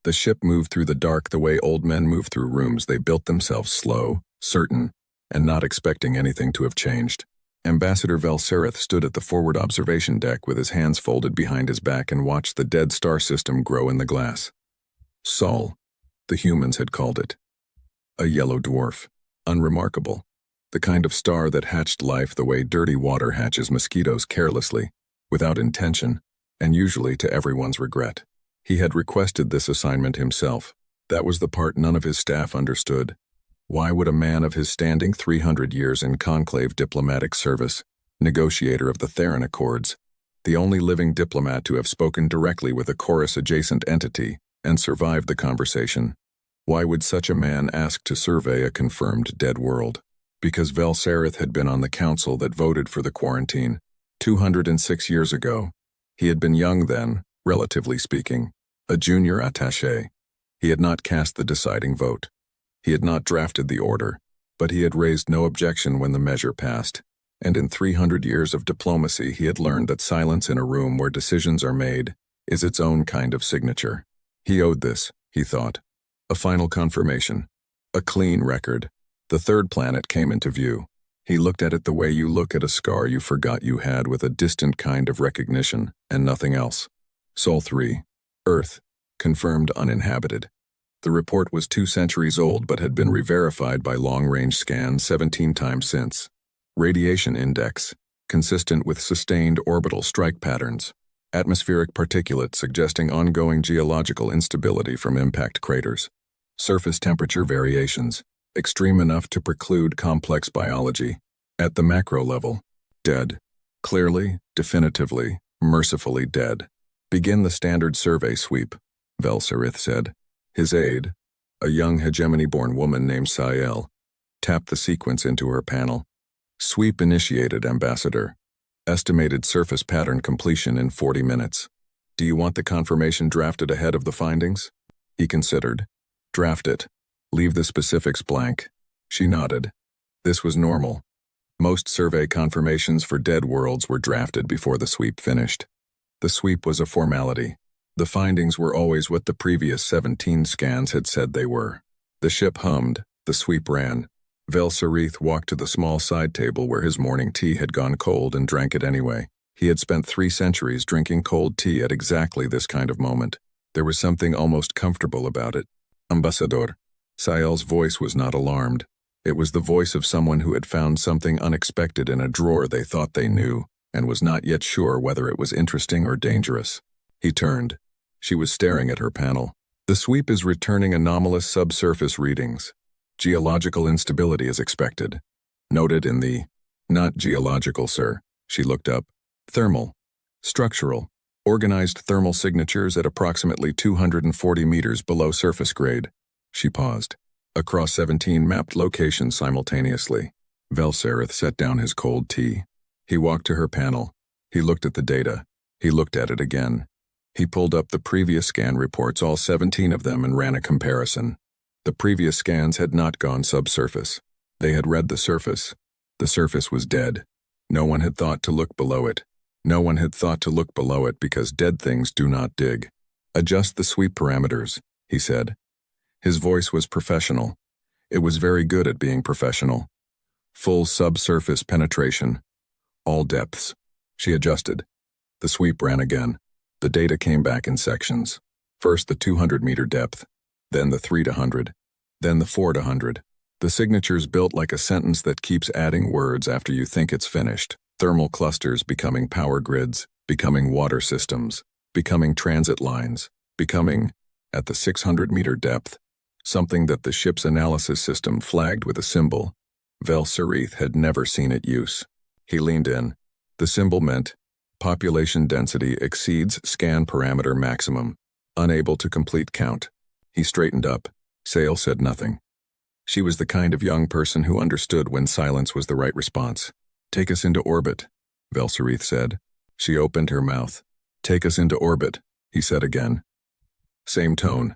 The ship moved through the dark the way old men move through rooms. They built themselves slow, certain, and not expecting anything to have changed. Ambassador Velserith stood at the forward observation deck with his hands folded behind his back and watched the dead star system grow in the glass. Sol, the humans had called it. A yellow dwarf. Unremarkable. The kind of star that hatched life the way dirty water hatches mosquitoes carelessly, without intention, and usually to everyone's regret. He had requested this assignment himself. That was the part none of his staff understood. Why would a man of his standing 300 years in conclave diplomatic service, negotiator of the Theron Accords, the only living diplomat to have spoken directly with a chorus-adjacent entity and survived the conversation, why would such a man ask to survey a confirmed dead world? Because Velserith had been on the council that voted for the quarantine 206 years ago. He had been young then, relatively speaking, a junior attaché. He had not cast the deciding vote. He had not drafted the order, but he had raised no objection when the measure passed, and in 300 years of diplomacy he had learned that silence in a room where decisions are made is its own kind of signature. He owed this, he thought. A final confirmation. A clean record. The third planet came into view. He looked at it the way you look at a scar you forgot you had, with a distant kind of recognition, and nothing else. Sol 3. Earth. Confirmed uninhabited. The report was 2 centuries old but had been re-verified by long-range scans 17 times since. Radiation index. Consistent with sustained orbital strike patterns. Atmospheric particulate suggesting ongoing geological instability from impact craters. Surface temperature variations. Extreme enough to preclude complex biology. At the macro level. Dead. Clearly, definitively, mercifully dead. Begin the standard survey sweep, Velserith said. His aide, a young hegemony-born woman named Sael, tapped the sequence into her panel. Sweep initiated, Ambassador. Estimated surface pattern completion in 40 minutes. Do you want the confirmation drafted ahead of the findings? He considered. Draft it. Leave the specifics blank. She nodded. This was normal. Most survey confirmations for dead worlds were drafted before the sweep finished. The sweep was a formality. The findings were always what the previous 17 scans had said they were. The ship hummed, the sweep ran. Velserith walked to the small side table where his morning tea had gone cold and drank it anyway. He had spent 3 centuries drinking cold tea at exactly this kind of moment. There was something almost comfortable about it. Ambassador. Sael's voice was not alarmed. It was the voice of someone who had found something unexpected in a drawer they thought they knew, and was not yet sure whether it was interesting or dangerous. He turned. She was staring at her panel. The sweep is returning anomalous subsurface readings. Geological instability is expected. Noted in the... Not geological, sir. She looked up. Thermal. Structural. Organized thermal signatures at approximately 240 meters below surface grade. She paused. Across 17 mapped locations simultaneously. Velserith set down his cold tea. He walked to her panel. He looked at the data. He looked at it again. He pulled up the previous scan reports, all 17 of them, and ran a comparison. The previous scans had not gone subsurface. They had read the surface. The surface was dead. No one had thought to look below it. No one had thought to look below it because dead things do not dig. Adjust the sweep parameters, he said. His voice was professional. It was very good at being professional. Full subsurface penetration. All depths. She adjusted. The sweep ran again. The data came back in sections. First the 200-meter depth, then the 3 to 100, then the 4 to 100. The signatures built like a sentence that keeps adding words after you think it's finished. Thermal clusters becoming power grids, becoming water systems, becoming transit lines, becoming, at the 600-meter depth, something that the ship's analysis system flagged with a symbol. Velserith had never seen it use. He leaned in. The symbol meant, population density exceeds scan parameter maximum. Unable to complete count. He straightened up. Sael said nothing. She was the kind of young person who understood when silence was the right response. Take us into orbit, Velserith said. She opened her mouth. Take us into orbit, he said again. Same tone.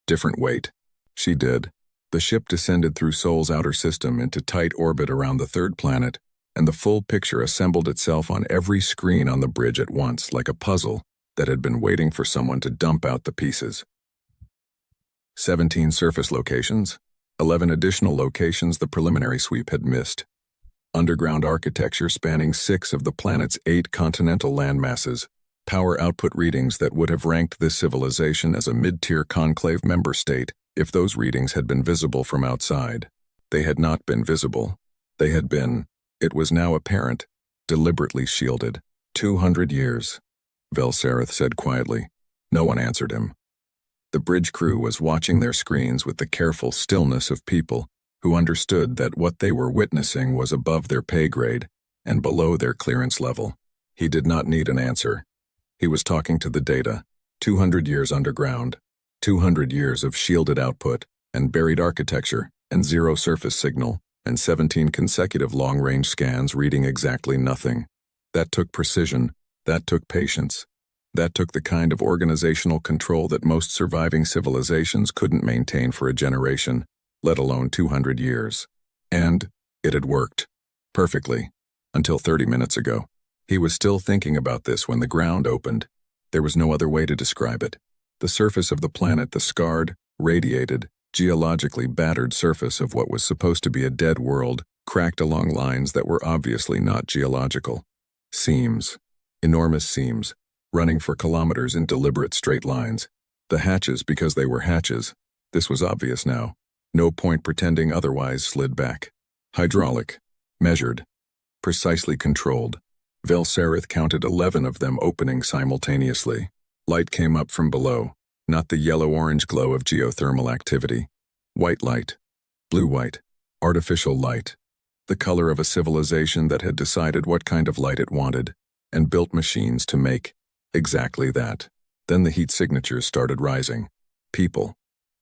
Different weight. She did. The ship descended through Sol's outer system into tight orbit around the third planet, and the full picture assembled itself on every screen on the bridge at once, like a puzzle that had been waiting for someone to dump out the pieces. 17 surface locations, 11 additional locations the preliminary sweep had missed. Underground architecture spanning 6 of the planet's 8 continental landmasses, power output readings that would have ranked this civilization as a mid-tier conclave member state if those readings had been visible from outside. They had not been visible. They had been, it was now apparent, deliberately shielded. 200 years, Velsarith said quietly. No one answered him. The bridge crew was watching their screens with the careful stillness of people who understood that what they were witnessing was above their pay grade and below their clearance level. He did not need an answer. He was talking to the data. 200 years underground, 200 years of shielded output and buried architecture and 0 surface signal, and 17 consecutive long-range scans reading exactly nothing. That took precision, that took patience, that took the kind of organizational control that most surviving civilizations couldn't maintain for a generation, let alone 200 years. And it had worked. Perfectly. Until 30 minutes ago. He was still thinking about this when the ground opened. There was no other way to describe it. The surface of the planet, the scarred, radiated, geologically battered surface of what was supposed to be a dead world, cracked along lines that were obviously not geological. Seams. Enormous seams, running for kilometers in deliberate straight lines. The hatches because they were hatches. This was obvious now. No point pretending otherwise slid back. Hydraulic. Measured. Precisely controlled. Velsarith counted 11 of them opening simultaneously. Light came up from below, not the yellow-orange glow of geothermal activity. White light. Blue-white. Artificial light. The color of a civilization that had decided what kind of light it wanted, and built machines to make exactly that. Then the heat signatures started rising. People.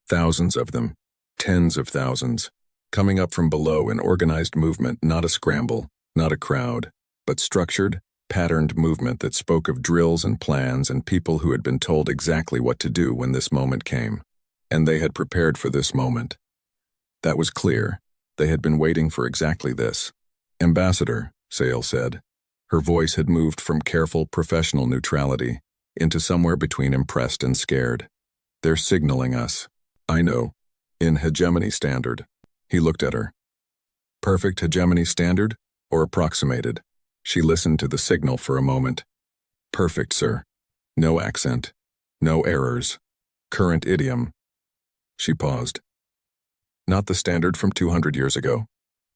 Thousands of them. Tens of thousands. Coming up from below in organized movement, not a scramble, not a crowd, but structured, patterned movement that spoke of drills and plans and people who had been told exactly what to do when this moment came. And they had prepared for this moment. That was clear. They had been waiting for exactly this. Ambassador, Sale said. Her voice had moved from careful professional neutrality into somewhere between impressed and scared. They're signaling us. I know. In hegemony standard. He looked at her. Perfect hegemony standard, or approximated? She listened to the signal for a moment. Perfect, sir. No accent. No errors. Current idiom. She paused. Not the standard from 200 years ago.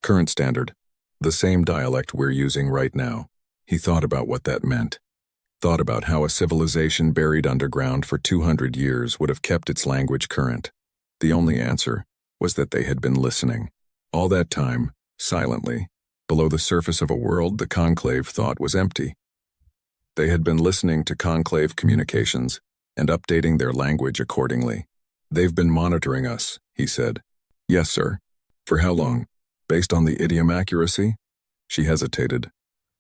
Current standard. The same dialect we're using right now. He thought about what that meant. Thought about how a civilization buried underground for 200 years would have kept its language current. The only answer was that they had been listening. All that time, silently, below the surface of a world the conclave thought was empty. They had been listening to conclave communications and updating their language accordingly. They've been monitoring us, he said. Yes, sir. For how long? Based on the idiom accuracy? She hesitated.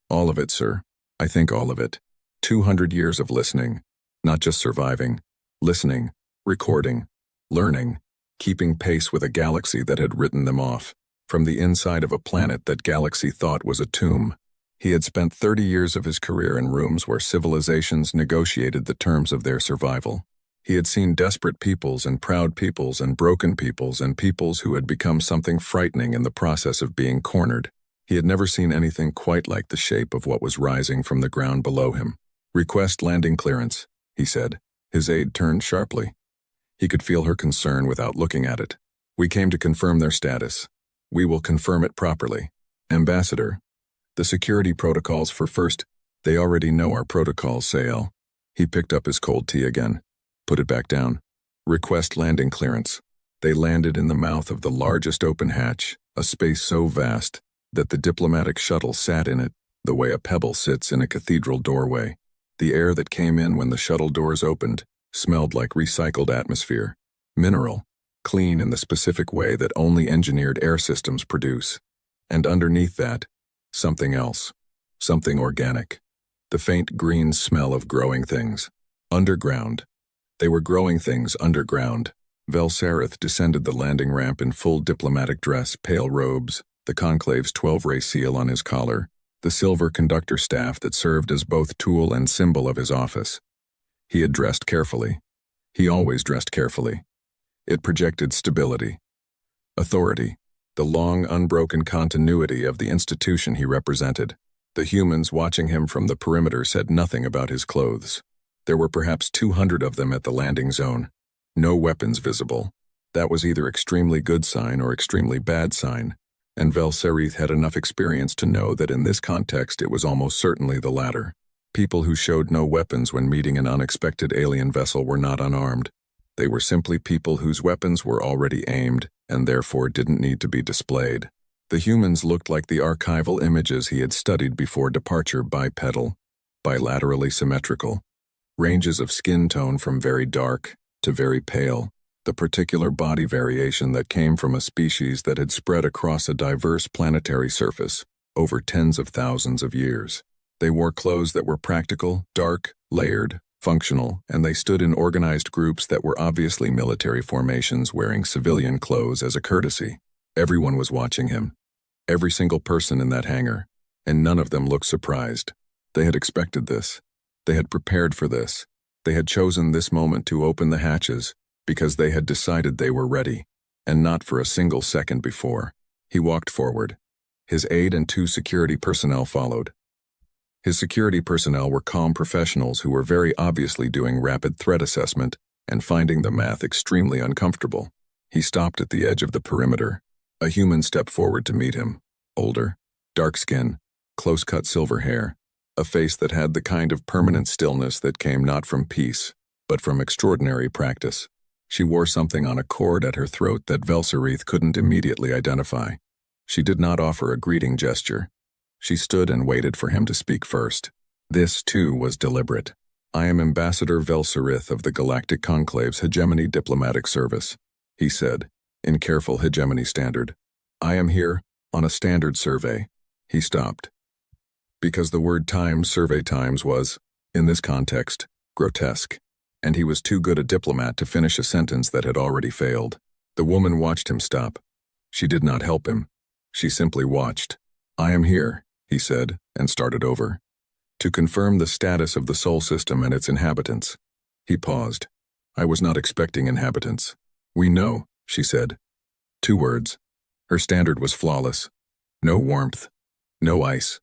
All of it, sir. I think all of it. 200 years of listening. Not just surviving. Listening, recording, learning, keeping pace with a galaxy that had written them off. From the inside of a planet that galaxy thought was a tomb. He had spent 30 years of his career in rooms where civilizations negotiated the terms of their survival. He had seen desperate peoples and proud peoples and broken peoples and peoples who had become something frightening in the process of being cornered. He had never seen anything quite like the shape of what was rising from the ground below him. Request landing clearance, he said. His aide turned sharply. He could feel her concern without looking at it. We came to confirm their status. We will confirm it properly. Ambassador, the security protocols for first. They already know our protocols, Sale. He picked up his cold tea again. Put it back down. Request landing clearance. They landed in the mouth of the largest open hatch, a space so vast that the diplomatic shuttle sat in it, the way a pebble sits in a cathedral doorway. The air that came in when the shuttle doors opened smelled like recycled atmosphere, mineral, clean in the specific way that only engineered air systems produce. And underneath that, something else, something organic. The faint green smell of growing things. Underground. They were growing things underground. Velsarith descended the landing ramp in full diplomatic dress, pale robes, the conclave's 12-ray seal on his collar, the silver conductor staff that served as both tool and symbol of his office. He had dressed carefully. He always dressed carefully. It projected stability, authority, the long, unbroken continuity of the institution he represented. The humans watching him from the perimeter said nothing about his clothes. There were perhaps 200 of them at the landing zone. No weapons visible. That was either extremely good sign or extremely bad sign, and Vel-Sereth had enough experience to know that in this context it was almost certainly the latter. People who showed no weapons when meeting an unexpected alien vessel were not unarmed. They were simply people whose weapons were already aimed and therefore didn't need to be displayed. The humans looked like the archival images he had studied before departure: bipedal, bilaterally symmetrical, ranges of skin tone from very dark to very pale, the particular body variation that came from a species that had spread across a diverse planetary surface over tens of thousands of years. They wore clothes that were practical, dark, layered, functional, and they stood in organized groups that were obviously military formations wearing civilian clothes as a courtesy. Everyone was watching him. Every single person in that hangar, and none of them looked surprised. They had expected this. They had prepared for this. They had chosen this moment to open the hatches because they had decided they were ready, and not for a single second before. He walked forward. His aide and 2 security personnel followed. His security personnel were calm professionals who were very obviously doing rapid threat assessment and finding the math extremely uncomfortable. He stopped at the edge of the perimeter. A human stepped forward to meet him. Older, dark skin, close-cut silver hair, a face that had the kind of permanent stillness that came not from peace, but from extraordinary practice. She wore something on a cord at her throat that Vel-Sereth couldn't immediately identify. She did not offer a greeting gesture. She stood and waited for him to speak first. This, too, was deliberate. "I am Ambassador Vel-Sereth of the Galactic Conclave's Hegemony Diplomatic Service," he said, in careful hegemony standard. "I am here on a standard survey." He stopped. Because the word times, survey times, was, in this context, grotesque, and he was too good a diplomat to finish a sentence that had already failed. The woman watched him stop. She did not help him. She simply watched. "I am here," he said, and started over. "To confirm the status of the Sol system and its inhabitants." He paused. "I was not expecting inhabitants." "We know," she said. 2 words. Her standard was flawless. No warmth. No ice.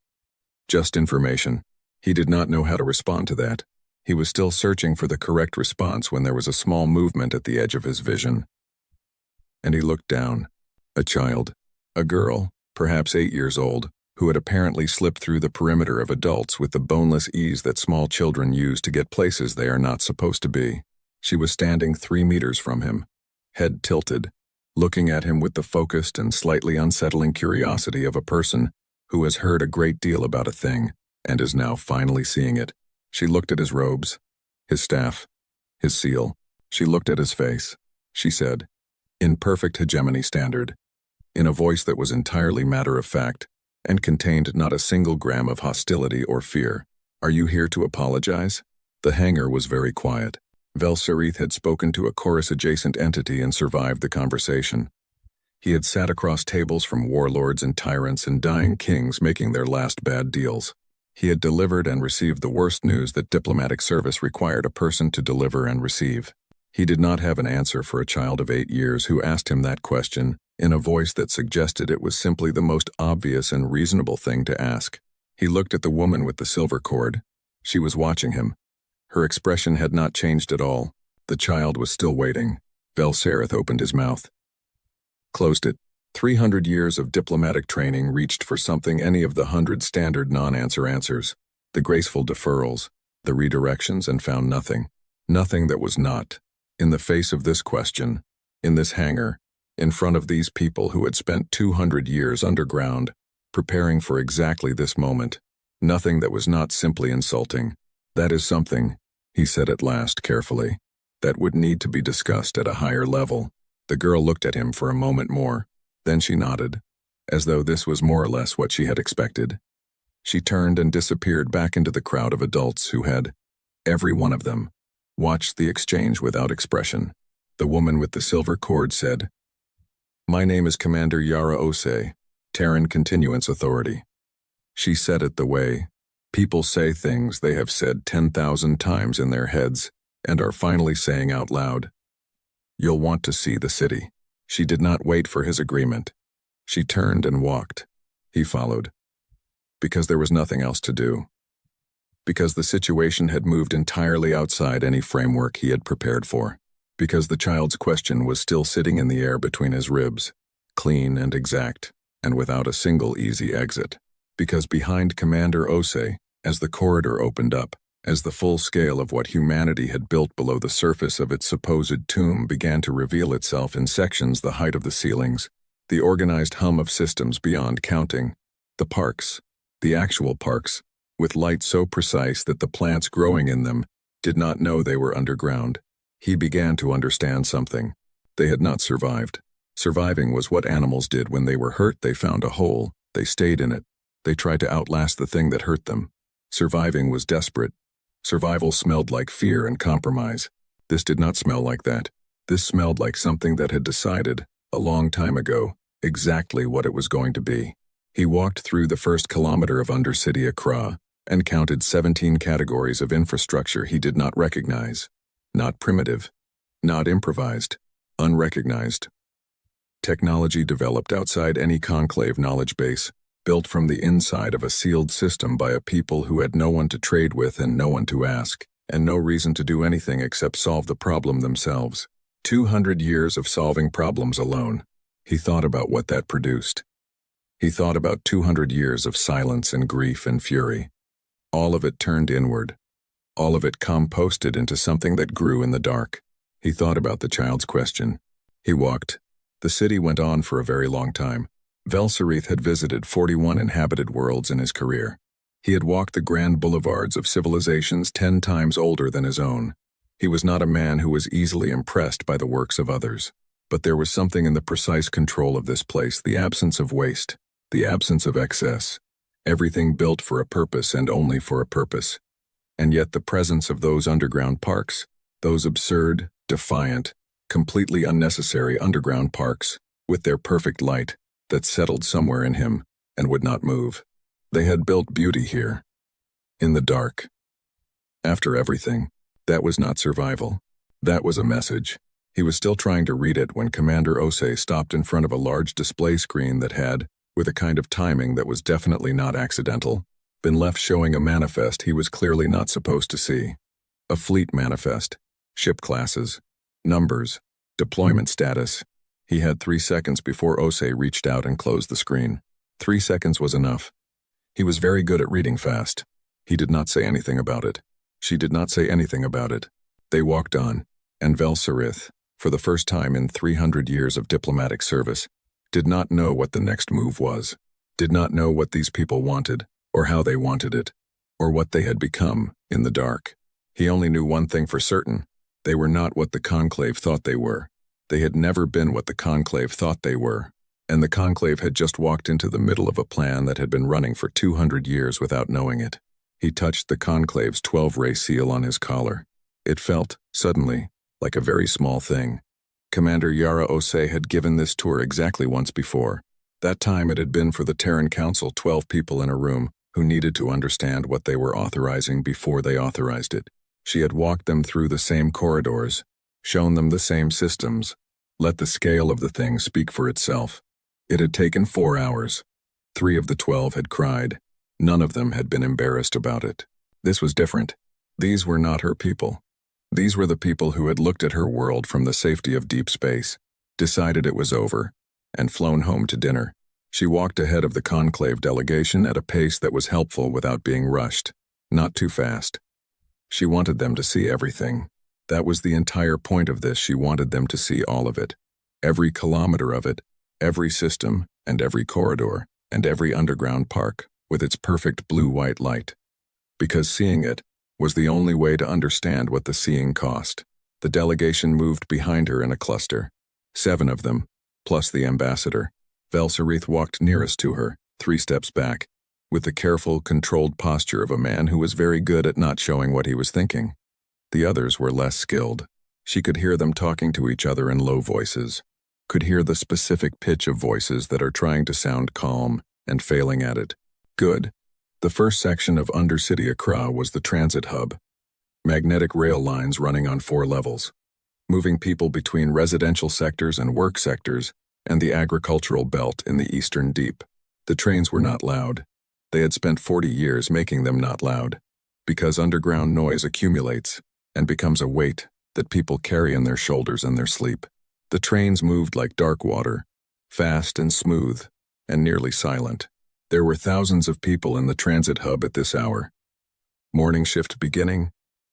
Just information. He did not know how to respond to that. He was still searching for the correct response when there was a small movement at the edge of his vision. And he looked down. A child. A girl, perhaps 8 years old, who had apparently slipped through the perimeter of adults with the boneless ease that small children use to get places they are not supposed to be. She was standing 3 meters from him, head tilted, looking at him with the focused and slightly unsettling curiosity of a person who has heard a great deal about a thing and is now finally seeing it. She looked at his robes, his staff, his seal. She looked at his face. She said, in perfect hegemony standard, in a voice that was entirely matter-of-fact and contained not a single gram of hostility or fear, "Are you here to apologize?" The hangar was very quiet. Vel-Sereth had spoken to a chorus-adjacent entity and survived the conversation. He had sat across tables from warlords and tyrants and dying kings making their last bad deals. He had delivered and received the worst news that diplomatic service required a person to deliver and receive. He did not have an answer for a child of 8 years who asked him that question in a voice that suggested it was simply the most obvious and reasonable thing to ask. He looked at the woman with the silver cord. She was watching him. Her expression had not changed at all. The child was still waiting. Vel-Sereth opened his mouth. Closed it. 300 years of diplomatic training reached for something any of the 100 standard non-answer answers, the graceful deferrals, the redirections, and found nothing. Nothing that was not. In the face of this question, in this hangar, in front of these people who had spent 200 years underground, preparing for exactly this moment, nothing that was not simply insulting. "That is something," he said at last carefully, "that would need to be discussed at a higher level." The girl looked at him for a moment more. Then she nodded, as though this was more or less what she had expected. She turned and disappeared back into the crowd of adults who had, every one of them, watched the exchange without expression. The woman with the silver cord said, "My name is Commander Yara Ose, Terran Continuance Authority." She said it the way people say things they have said 10,000 times in their heads and are finally saying out loud. You'll want to see the city." She did not wait for his agreement. She turned and walked. He followed. Because there was nothing else to do. Because the situation had moved entirely outside any framework he had prepared for. Because the child's question was still sitting in the air between his ribs, clean and exact, and without a single easy exit. Because behind Commander Osei, as the corridor opened up, as the full scale of what humanity had built below the surface of its supposed tomb began to reveal itself in sections the height of the ceilings, the organized hum of systems beyond counting, the parks, the actual parks, with light so precise that the plants growing in them did not know they were underground, he began to understand something. They had not survived. Surviving was what animals did when they were hurt. They found a hole, they stayed in it, they tried to outlast the thing that hurt them. Surviving was desperate. Survival smelled like fear and compromise. This did not smell like that. This smelled like something that had decided, a long time ago, exactly what it was going to be. He walked through the first kilometer of Undercity Accra and counted 17 categories of infrastructure he did not recognize. Not primitive, not improvised, unrecognized. Technology developed outside any conclave knowledge base, built from the inside of a sealed system by a people who had no one to trade with and no one to ask, and no reason to do anything except solve the problem themselves. 200 years of solving problems alone. He thought about what that produced. He thought about 200 years of silence and grief and fury. All of it turned inward. All of it composted into something that grew in the dark. He thought about the child's question. He walked. The city went on for a very long time. Velserith had visited 41 inhabited worlds in his career. He had walked the grand boulevards of civilizations 10 times older than his own. He was not a man who was easily impressed by the works of others. But there was something in the precise control of this place, the absence of waste, the absence of excess. Everything built for a purpose and only for a purpose. And yet the presence of those underground parks, those absurd, defiant, completely unnecessary underground parks, with their perfect light, that settled somewhere in him and would not move. They had built beauty here. In the dark. After everything, that was not survival. That was a message. He was still trying to read it when Commander Osei stopped in front of a large display screen that had, with a kind of timing that was definitely not accidental, been left showing a manifest he was clearly not supposed to see. A fleet manifest. Ship classes. Numbers. Deployment status. He had 3 seconds before Osei reached out and closed the screen. 3 seconds was enough. He was very good at reading fast. He did not say anything about it. She did not say anything about it. They walked on, and Velserith, for the first time in 300 years of diplomatic service, did not know what the next move was, did not know what these people wanted, or how they wanted it, or what they had become in the dark. He only knew one thing for certain. They were not what the Conclave thought they were. They had never been what the Conclave thought they were, and the Conclave had just walked into the middle of a plan that had been running for 200 years without knowing it. He touched the Conclave's 12-ray seal on his collar. It felt, suddenly, like a very small thing. Commander Yara Osei had given this tour exactly once before. That time it had been for the Terran Council, 12 people in a room, who needed to understand what they were authorizing before they authorized it. She had walked them through the same corridors, shown them the same systems, let the scale of the thing speak for itself. It had taken 4 hours. 3 of the 12 had cried. None of them had been embarrassed about it. This was different. These were not her people. These were the people who had looked at her world from the safety of deep space, decided it was over, and flown home to dinner. She walked ahead of the Conclave delegation at a pace that was helpful without being rushed, not too fast. She wanted them to see everything. That was the entire point of this. She wanted them to see all of it, every kilometer of it, every system and every corridor and every underground park with its perfect blue-white light. Because seeing it was the only way to understand what the seeing cost. The delegation moved behind her in a cluster. 7 of them, plus the ambassador. Velserith walked nearest to her, 3 steps back, with the careful, controlled posture of a man who was very good at not showing what he was thinking. The others were less skilled. She could hear them talking to each other in low voices, could hear the specific pitch of voices that are trying to sound calm and failing at it. Good. The first section of Undercity Accra was the transit hub. Magnetic rail lines running on 4 levels. moving people between residential sectors and work sectors and the agricultural belt in the eastern deep. The trains were not loud. They had spent 40 years making them not loud, because underground noise accumulates and becomes a weight that people carry in their shoulders in their sleep. The trains moved like dark water, fast and smooth, and nearly silent. There were thousands of people in the transit hub at this hour. Morning shift beginning,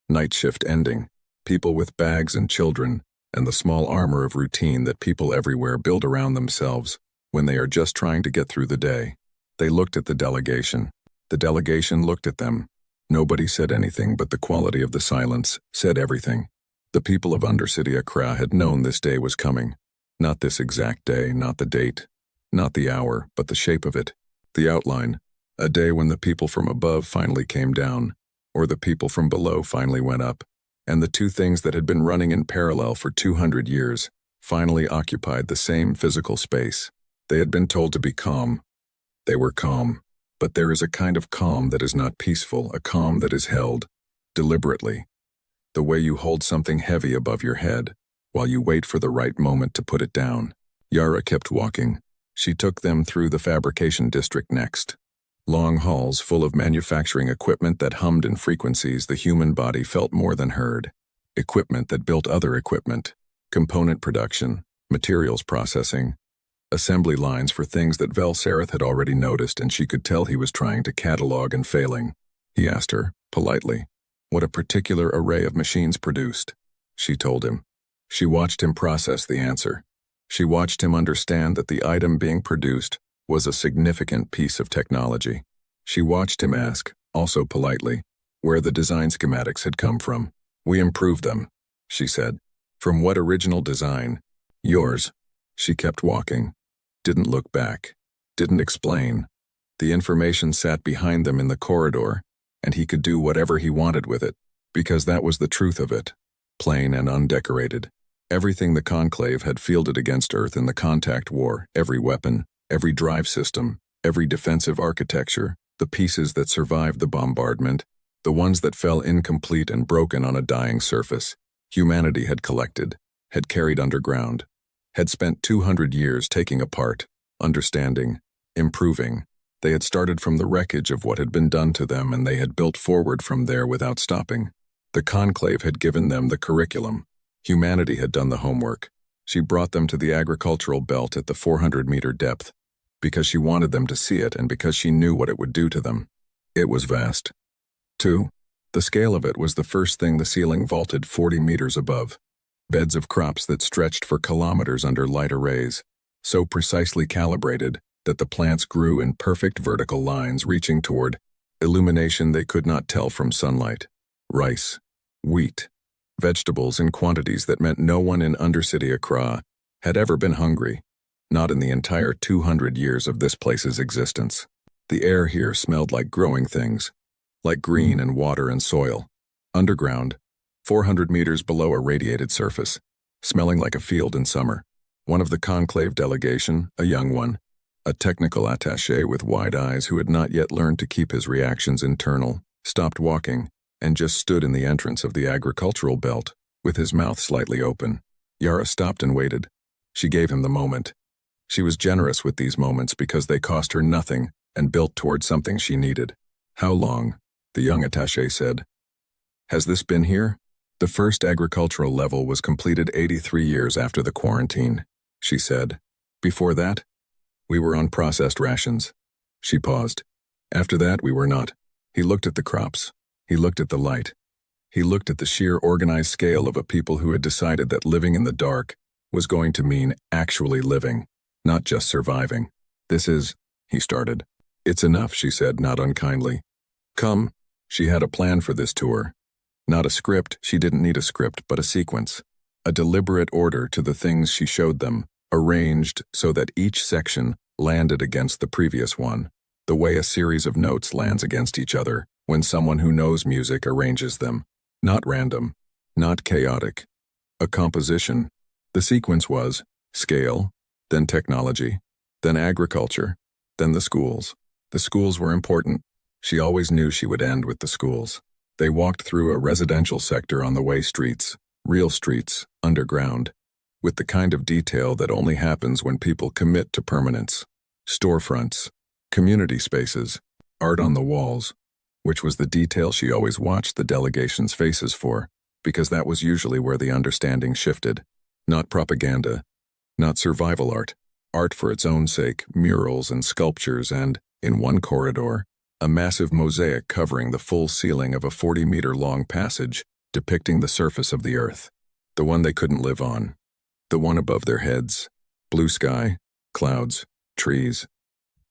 night shift ending, people with bags and children, and the small armor of routine that people everywhere build around themselves when they are just trying to get through the day. They looked at the delegation. The delegation looked at them. Nobody said anything, but the quality of the silence said everything. The people of Undercity Accra had known this day was coming. Not this exact day, not the date, not the hour, but the shape of it, the outline. A day when the people from above finally came down, or the people from below finally went up, and the two things that had been running in parallel for 200 years finally occupied the same physical space. They had been told to be calm. They were calm, but there is a kind of calm that is not peaceful, a calm that is held deliberately. The way you hold something heavy above your head while you wait for the right moment to put it down. Yara kept walking. She took them through the fabrication district next. Long halls full of manufacturing equipment that hummed in frequencies the human body felt more than heard. Equipment that built other equipment. Component production, materials processing, assembly lines for things that Velserith had already noticed, and she could tell he was trying to catalog and failing. He asked her, politely, what a particular array of machines produced. She told him. She watched him process the answer. She watched him understand that the item being produced was a significant piece of technology. She watched him ask, also politely, where the design schematics had come from. We improved them, she said. From what original design? Yours. She kept walking. Didn't look back. Didn't explain. The information sat behind them in the corridor, and he could do whatever he wanted with it, because that was the truth of it. Plain and undecorated. Everything the Conclave had fielded against Earth in the contact war, every weapon, every drive system, every defensive architecture, the pieces that survived the bombardment, the ones that fell incomplete and broken on a dying surface, humanity had collected, had carried underground, had spent 200 years taking apart, understanding, improving. They had started from the wreckage of what had been done to them, and they had built forward from there without stopping. The Conclave had given them the curriculum. Humanity had done the homework. She brought them to the agricultural belt at the 400-meter depth, because she wanted them to see it and because she knew what it would do to them. It was vast. 2. The scale of it was the first thing the ceiling vaulted 40 meters above. Beds of crops that stretched for kilometers under light arrays, so precisely calibrated that the plants grew in perfect vertical lines reaching toward illumination they could not tell from sunlight. Rice, wheat, vegetables in quantities that meant no one in Undercity Accra had ever been hungry, not in the entire 200 years of this place's existence. The air here smelled like growing things, like green and water and soil. Underground, 400 meters below a radiated surface, smelling like a field in summer. One of the conclave delegation, a young one, a technical attaché with wide eyes who had not yet learned to keep his reactions internal, stopped walking and just stood in the entrance of the agricultural belt, with his mouth slightly open. Yara stopped and waited. She gave him the moment. She was generous with these moments because they cost her nothing and built toward something she needed. How long? The young attaché said. Has this been here? The first agricultural level was completed 83 years after the quarantine, she said. Before that, we were on processed rations. She paused. After that, we were not. He looked at the crops. He looked at the light. He looked at the sheer organized scale of a people who had decided that living in the dark was going to mean actually living, not just surviving. This is, he started. It's enough, she said, not unkindly. Come. She had a plan for this tour. Not a script, she didn't need a script, but a sequence. A deliberate order to the things she showed them, arranged so that each section landed against the previous one, the way a series of notes lands against each other when someone who knows music arranges them. Not random, not chaotic. A composition. The sequence was scale, then technology, then agriculture, then the schools. The schools were important. She always knew she would end with the schools. They walked through a residential sector on the way streets, Real streets, underground, with the kind of detail that only happens when people commit to permanence. Storefronts, community spaces, art on the walls, which was the detail she always watched the delegation's faces for, because that was usually where the understanding shifted. Not propaganda, not survival art, art for its own sake, murals and sculptures and, in one corridor, a massive mosaic covering the full ceiling of a 40-meter-long passage depicting the surface of the earth. The one they couldn't live on. The one above their heads. Blue sky, clouds, trees.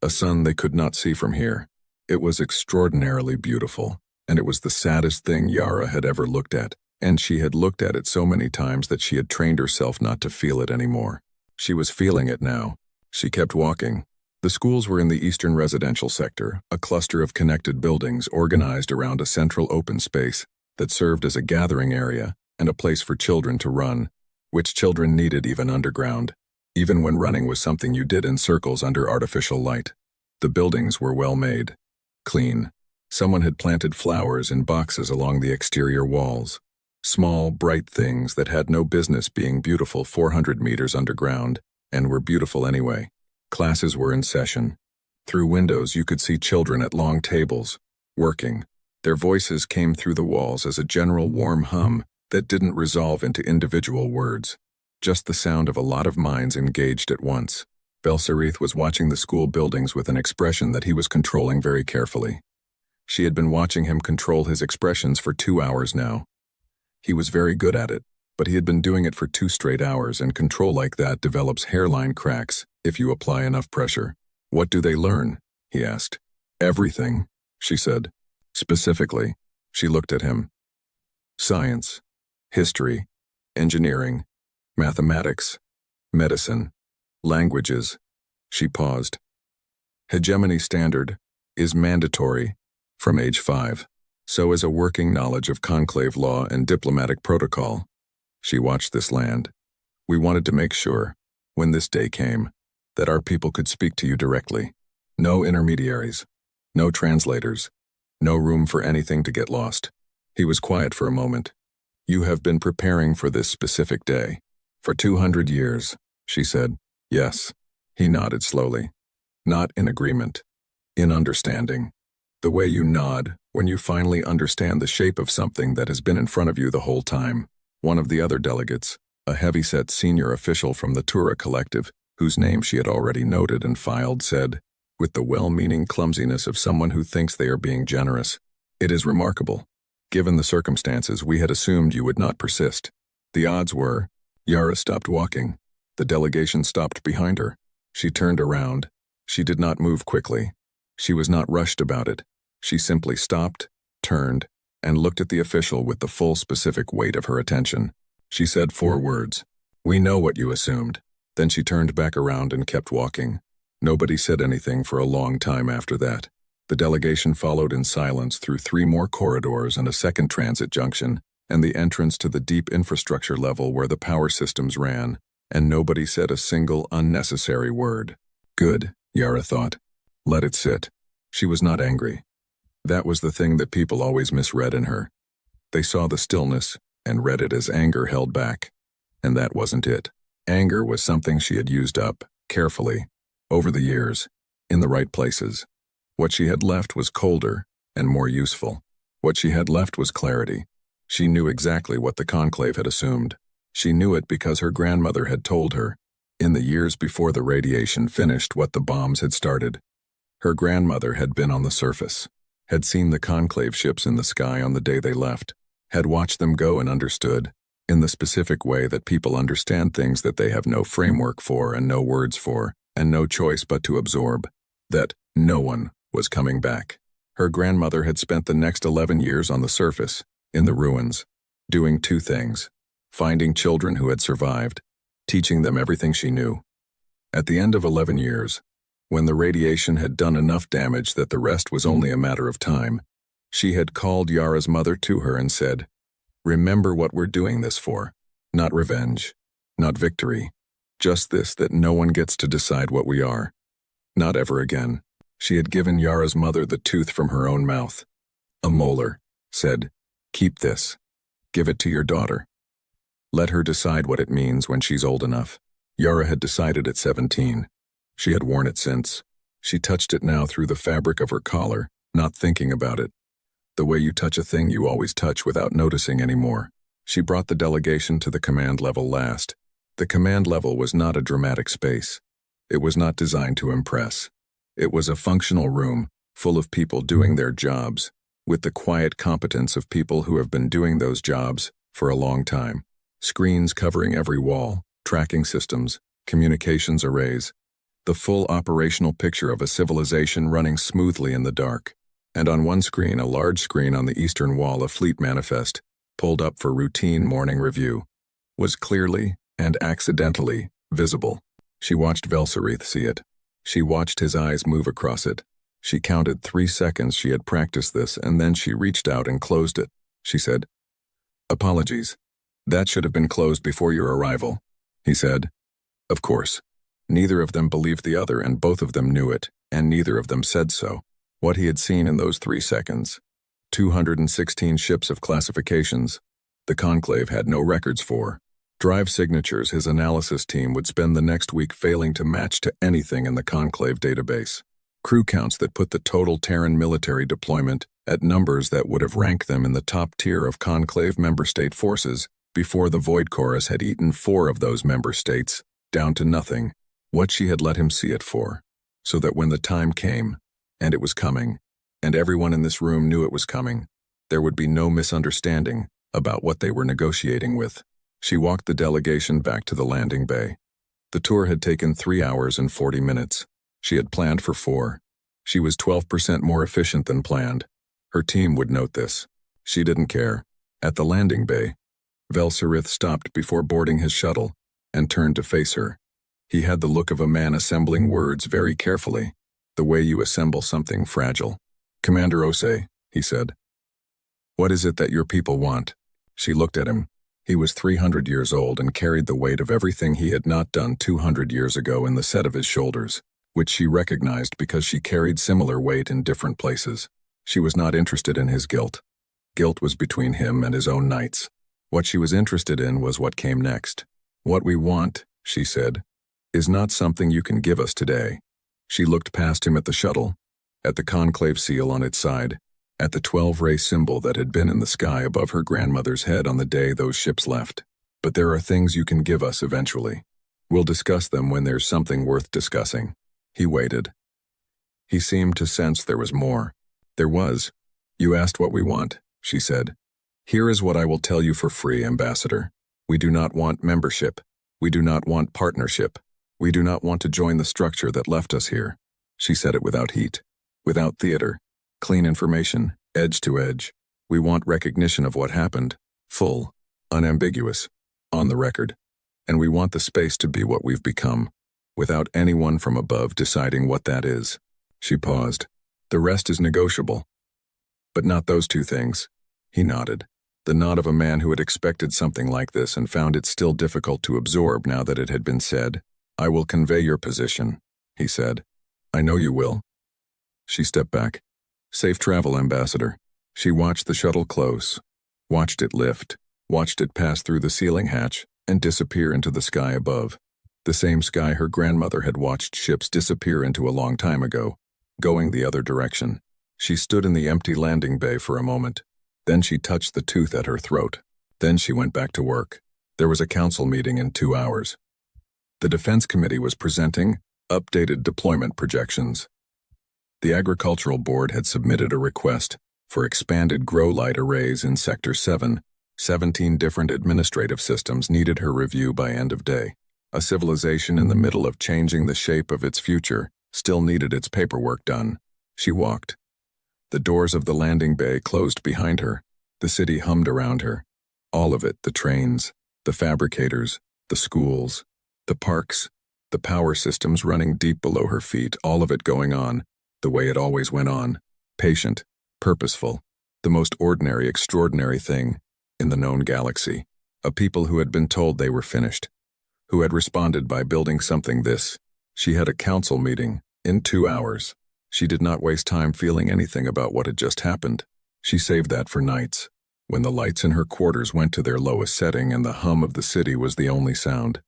A sun they could not see from here. It was extraordinarily beautiful, and it was the saddest thing Yara had ever looked at, and she had looked at it so many times that she had trained herself not to feel it anymore. She was feeling it now. She kept walking. The schools were in the eastern residential sector, a cluster of connected buildings organized around a central open space that served as a gathering area and a place for children to run, which children needed even underground, even when running was something you did in circles under artificial light. The buildings were well made, clean. Someone had planted flowers in boxes along the exterior walls. Small, bright things that had no business being beautiful 400 meters underground, and were beautiful anyway. Classes were in session. Through windows you could see children at long tables, working. Their voices came through the walls as a general warm hum that didn't resolve into individual words, just the sound of a lot of minds engaged at once. Belserith was watching the school buildings with an expression that he was controlling very carefully. She had been watching him control his expressions for 2 hours now. He was very good at it, but he had been doing it for 2 straight hours, and control like that develops hairline cracks if you apply enough pressure. What do they learn? He asked. Everything, she said. Specifically, she looked at him. Science, history, engineering, mathematics, medicine, languages. She paused. Hegemony standard is mandatory from age 5. So is a working knowledge of conclave law and diplomatic protocol. She watched this land. We wanted to make sure, when this day came, that our people could speak to you directly. No intermediaries, no translators, no room for anything to get lost. He was quiet for a moment. You have been preparing for this specific day. For 200 years, she said. Yes. He nodded slowly. Not in agreement. In understanding. The way you nod when you finally understand the shape of something that has been in front of you the whole time. One of the other delegates, a heavy-set senior official from the Tura collective, whose name she had already noted and filed, said, with the well-meaning clumsiness of someone who thinks they are being generous, "It is remarkable. Given the circumstances, we had assumed you would not persist. The odds were..." Yara stopped walking. The delegation stopped behind her. She turned around. She did not move quickly. She was not rushed about it. She simply stopped, turned, and looked at the official with the full specific weight of her attention. She said 4 words. "We know what you assumed." Then she turned back around and kept walking. Nobody said anything for a long time after that. The delegation followed in silence through 3 more corridors and a second transit junction, and the entrance to the deep infrastructure level where the power systems ran, and nobody said a single unnecessary word. Good, Yara thought. Let it sit. She was not angry. That was the thing that people always misread in her. They saw the stillness and read it as anger held back. And that wasn't it. Anger was something she had used up, carefully, over the years, in the right places. What she had left was colder and more useful. What she had left was clarity. She knew exactly what the conclave had assumed. She knew it because her grandmother had told her, in the years before the radiation finished what the bombs had started. Her grandmother had been on the surface, had seen the conclave ships in the sky on the day they left, had watched them go and understood, in the specific way that people understand things that they have no framework for and no words for, and no choice but to absorb, that no one was coming back. Her grandmother had spent the next 11 years on the surface, in the ruins, doing 2 things, finding children who had survived, teaching them everything she knew. At the end of 11 years, when the radiation had done enough damage that the rest was only a matter of time, she had called Yara's mother to her and said, "Remember what we're doing this for. Not revenge, not victory. Just this, that no one gets to decide what we are. Not ever again." She had given Yara's mother the tooth from her own mouth. A molar said, "Keep this. Give it to your daughter." Let her decide what it means when she's old enough. Yara had decided at 17. She had worn it since. She touched it now through the fabric of her collar, not thinking about it. The way you touch a thing you always touch without noticing anymore. She brought the delegation to the command level last. The command level was not a dramatic space. It was not designed to impress. It was a functional room, full of people doing their jobs, with the quiet competence of people who have been doing those jobs for a long time. Screens covering every wall, tracking systems, communications arrays. The full operational picture of a civilization running smoothly in the dark. And on one screen, a large screen on the eastern wall, a fleet manifest, pulled up for routine morning review, was clearly and accidentally visible. She watched Velserith see it. She watched his eyes move across it. She counted 3 seconds she had practiced this, and then she reached out and closed it. She said, "Apologies. That should have been closed before your arrival," he said. Of course. Neither of them believed the other, and both of them knew it, and neither of them said so. What he had seen in those 3 seconds. 216 ships of classifications. The Conclave had no records for. Drive signatures his analysis team would spend the next week failing to match to anything in the Conclave database. Crew counts that put the total Terran military deployment at numbers that would have ranked them in the top tier of Conclave member state forces before the Void Chorus had eaten 4 of those member states, down to nothing. What she had let him see it for. So that when the time came, and it was coming, and everyone in this room knew it was coming, there would be no misunderstanding about what they were negotiating with. She walked the delegation back to the landing bay. The tour had taken 3 hours and 40 minutes. She had planned for 4. She was 12% more efficient than planned. Her team would note this. She didn't care. At the landing bay, Velserith stopped before boarding his shuttle and turned to face her. He had the look of a man assembling words very carefully, the way you assemble something fragile. "Commander Osei," he said. "What is it that your people want?" She looked at him. He was 300 years old and carried the weight of everything he had not done 200 years ago in the set of his shoulders, which she recognized because she carried similar weight in different places. She was not interested in his guilt. Guilt was between him and his own knights. What she was interested in was what came next. "What we want," she said, "is not something you can give us today." She looked past him at the shuttle, at the Conclave seal on its side, at the 12-ray symbol that had been in the sky above her grandmother's head on the day those ships left. "But there are things you can give us eventually. We'll discuss them when there's something worth discussing." He waited. He seemed to sense there was more. There was. "You asked what we want," she said. "Here is what I will tell you for free, Ambassador. We do not want membership. We do not want partnership. We do not want to join the structure that left us here." She said it without heat, without theater. Clean information, edge to edge. "We want recognition of what happened, full, unambiguous, on the record. And we want the space to be what we've become, without anyone from above deciding what that is." She paused. "The rest is negotiable." "But not those 2 things." He nodded. The nod of a man who had expected something like this and found it still difficult to absorb now that it had been said. "I will convey your position," he said. "I know you will." She stepped back. "Safe travel, Ambassador." She watched the shuttle close, watched it lift, watched it pass through the ceiling hatch and disappear into the sky above. The same sky her grandmother had watched ships disappear into a long time ago, going the other direction. She stood in the empty landing bay for a moment. Then she touched the tooth at her throat. Then she went back to work. There was a council meeting in 2 hours. The Defense Committee was presenting updated deployment projections. The Agricultural Board had submitted a request for expanded grow light arrays in Sector 7. 17 different administrative systems needed her review by end of day. A civilization in the middle of changing the shape of its future still needed its paperwork done. She walked. The doors of the landing bay closed behind her. The city hummed around her. All of it, the trains, the fabricators, the schools, the parks, the power systems running deep below her feet, all of it going on, the way it always went on, patient, purposeful, the most ordinary, extraordinary thing in the known galaxy. A people who had been told they were finished, who had responded by building something this. She had a council meeting in 2 hours. She did not waste time feeling anything about what had just happened. She saved that for nights. when the lights in her quarters went to their lowest setting and the hum of the city was the only sound.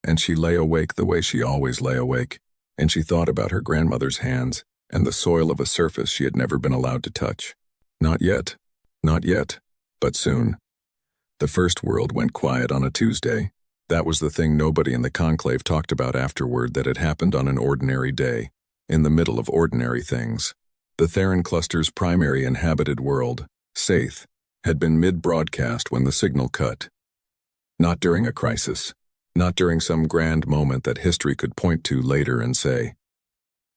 And she lay awake the way she always lay awake, and she thought about her grandmother's hands and the soil of a surface she had never been allowed to touch. Not yet. Not yet. But soon. The first world went quiet on a Tuesday. That was the thing nobody in the conclave talked about afterward that had happened on an ordinary day, in the middle of ordinary things. The Theron cluster's primary inhabited world, Saith, had been mid-broadcast when the signal cut. Not during a crisis. Not during some grand moment that history could point to later and say,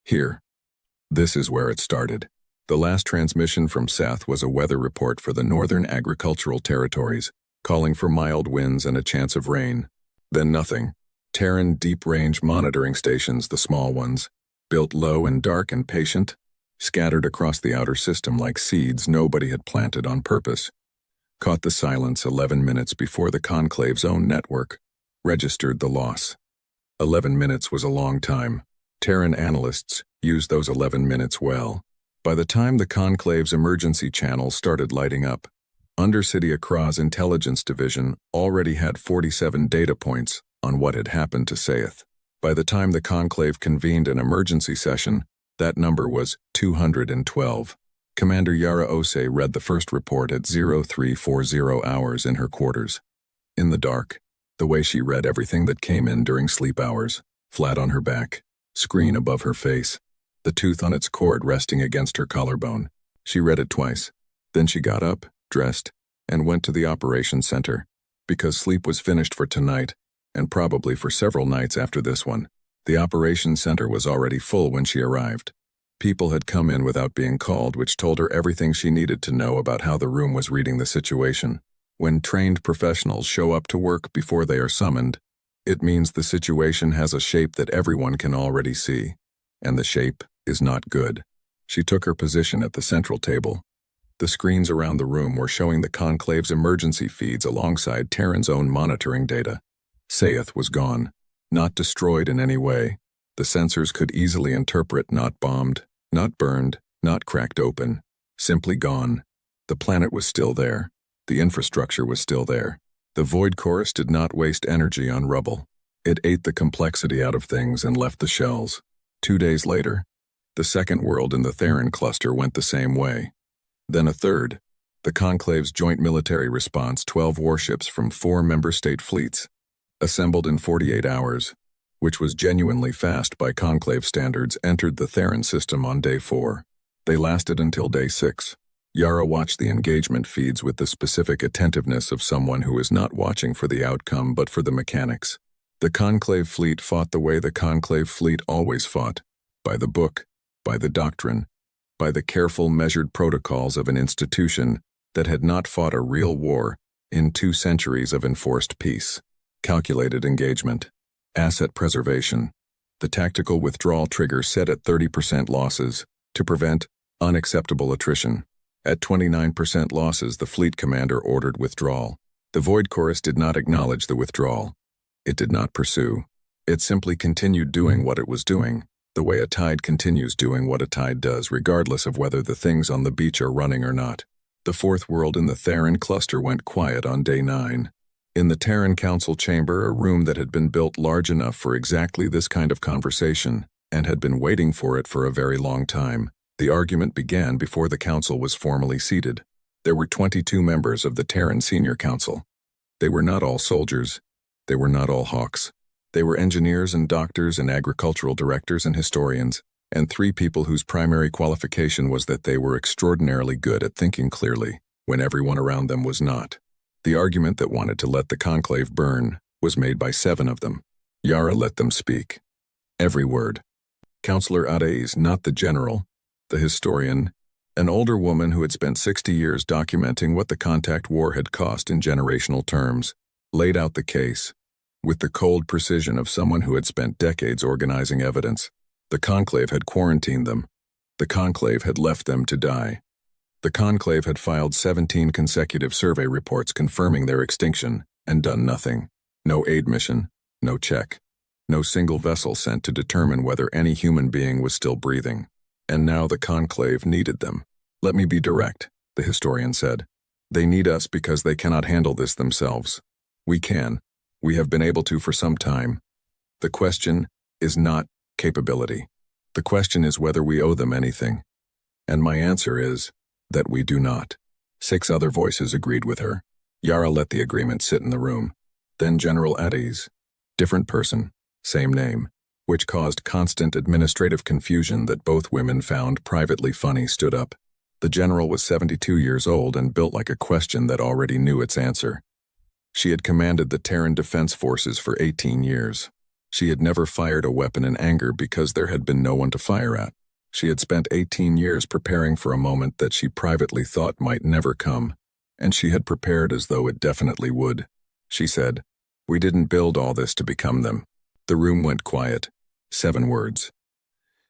"Here. This is where it started." The last transmission from Saith was a weather report for the northern agricultural territories, calling for mild winds and a chance of rain. Then nothing. Terran deep-range monitoring stations, the small ones, built low and dark and patient, scattered across the outer system like seeds nobody had planted on purpose, caught the silence 11 minutes before the conclave's own network registered the loss. 11 minutes was a long time. Terran analysts used those 11 minutes well. By the time the conclave's emergency channels started lighting up, Undercity Accra's intelligence division already had 47 data points on what had happened to Saith. By the time the conclave convened an emergency session, that number was 212. Commander Yara Ose read the first report at 0340 hours in her quarters. In the dark, the way she read everything that came in during sleep hours, flat on her back, screen above her face, the tooth on its cord resting against her collarbone. She read it twice. Then she got up, dressed, and went to the operations center, because sleep was finished for tonight, and probably for several nights after this one. The operations center was already full when she arrived. People had come in without being called, which told her everything she needed to know about how the room was reading the situation. When trained professionals show up to work before they are summoned, it means the situation has a shape that everyone can already see, and the shape is not good. She took her position at the central table. The screens around the room were showing the conclave's emergency feeds alongside Terran's own monitoring data. Saith was gone, not destroyed in any way. The sensors could easily interpret not bombed, not burned, not cracked open, simply gone. The planet was still there. The infrastructure was still there. The void chorus did not waste energy on rubble. It ate the complexity out of things and left the shells. 2 days later, the second world in the Theron cluster went the same way. Then a third. The conclave's joint military response, 12 warships from 4 member state fleets, assembled in 48 hours, which was genuinely fast by conclave standards, entered the Theron system on day 4. They lasted until day 6. Yara watched the engagement feeds with the specific attentiveness of someone who is not watching for the outcome but for the mechanics. The conclave fleet fought the way the conclave fleet always fought, by the book, by the doctrine, by the careful measured protocols of an institution that had not fought a real war in 2 centuries of enforced peace. Calculated engagement, asset preservation, the tactical withdrawal trigger set at 30% losses to prevent unacceptable attrition. At 29% losses, the fleet commander ordered withdrawal. The void chorus did not acknowledge the withdrawal. It did not pursue. It simply continued doing what it was doing, the way a tide continues doing what a tide does, regardless of whether the things on the beach are running or not. The fourth world in the Theron cluster went quiet on day 9. In the Terran Council chamber, a room that had been built large enough for exactly this kind of conversation, and had been waiting for it for a very long time, the argument began before the council was formally seated. There were 22 members of the Terran Senior Council. They were not all soldiers. They were not all hawks. They were engineers and doctors and agricultural directors and historians, and 3 people whose primary qualification was that they were extraordinarily good at thinking clearly when everyone around them was not. The argument that wanted to let the conclave burn was made by 7 of them. Yara let them speak. Every word. Counselor Ades, not the general, the historian, an older woman who had spent 60 years documenting what the contact war had cost in generational terms, laid out the case, with the cold precision of someone who had spent decades organizing evidence. The conclave had quarantined them. The conclave had left them to die. The conclave had filed 17 consecutive survey reports confirming their extinction, and done nothing. No aid mission, no check, no single vessel sent to determine whether any human being was still breathing. And now the conclave needed them. Let me be direct, the historian said. They need us because they cannot handle this themselves. We can. We have been able to for some time. The question is not capability. The question is whether we owe them anything. And my answer is that we do not. 6 other voices agreed with her. Yara let the agreement sit in the room. Then General Addes, different person, same name, which caused constant administrative confusion that both women found privately funny, stood up. The general was 72 years old and built like a question that already knew its answer. She had commanded the Terran Defense Forces for 18 years. She had never fired a weapon in anger because there had been no one to fire at. She had spent 18 years preparing for a moment that she privately thought might never come, and she had prepared as though it definitely would. She said, "We didn't build all this to become them." The room went quiet. 7 words.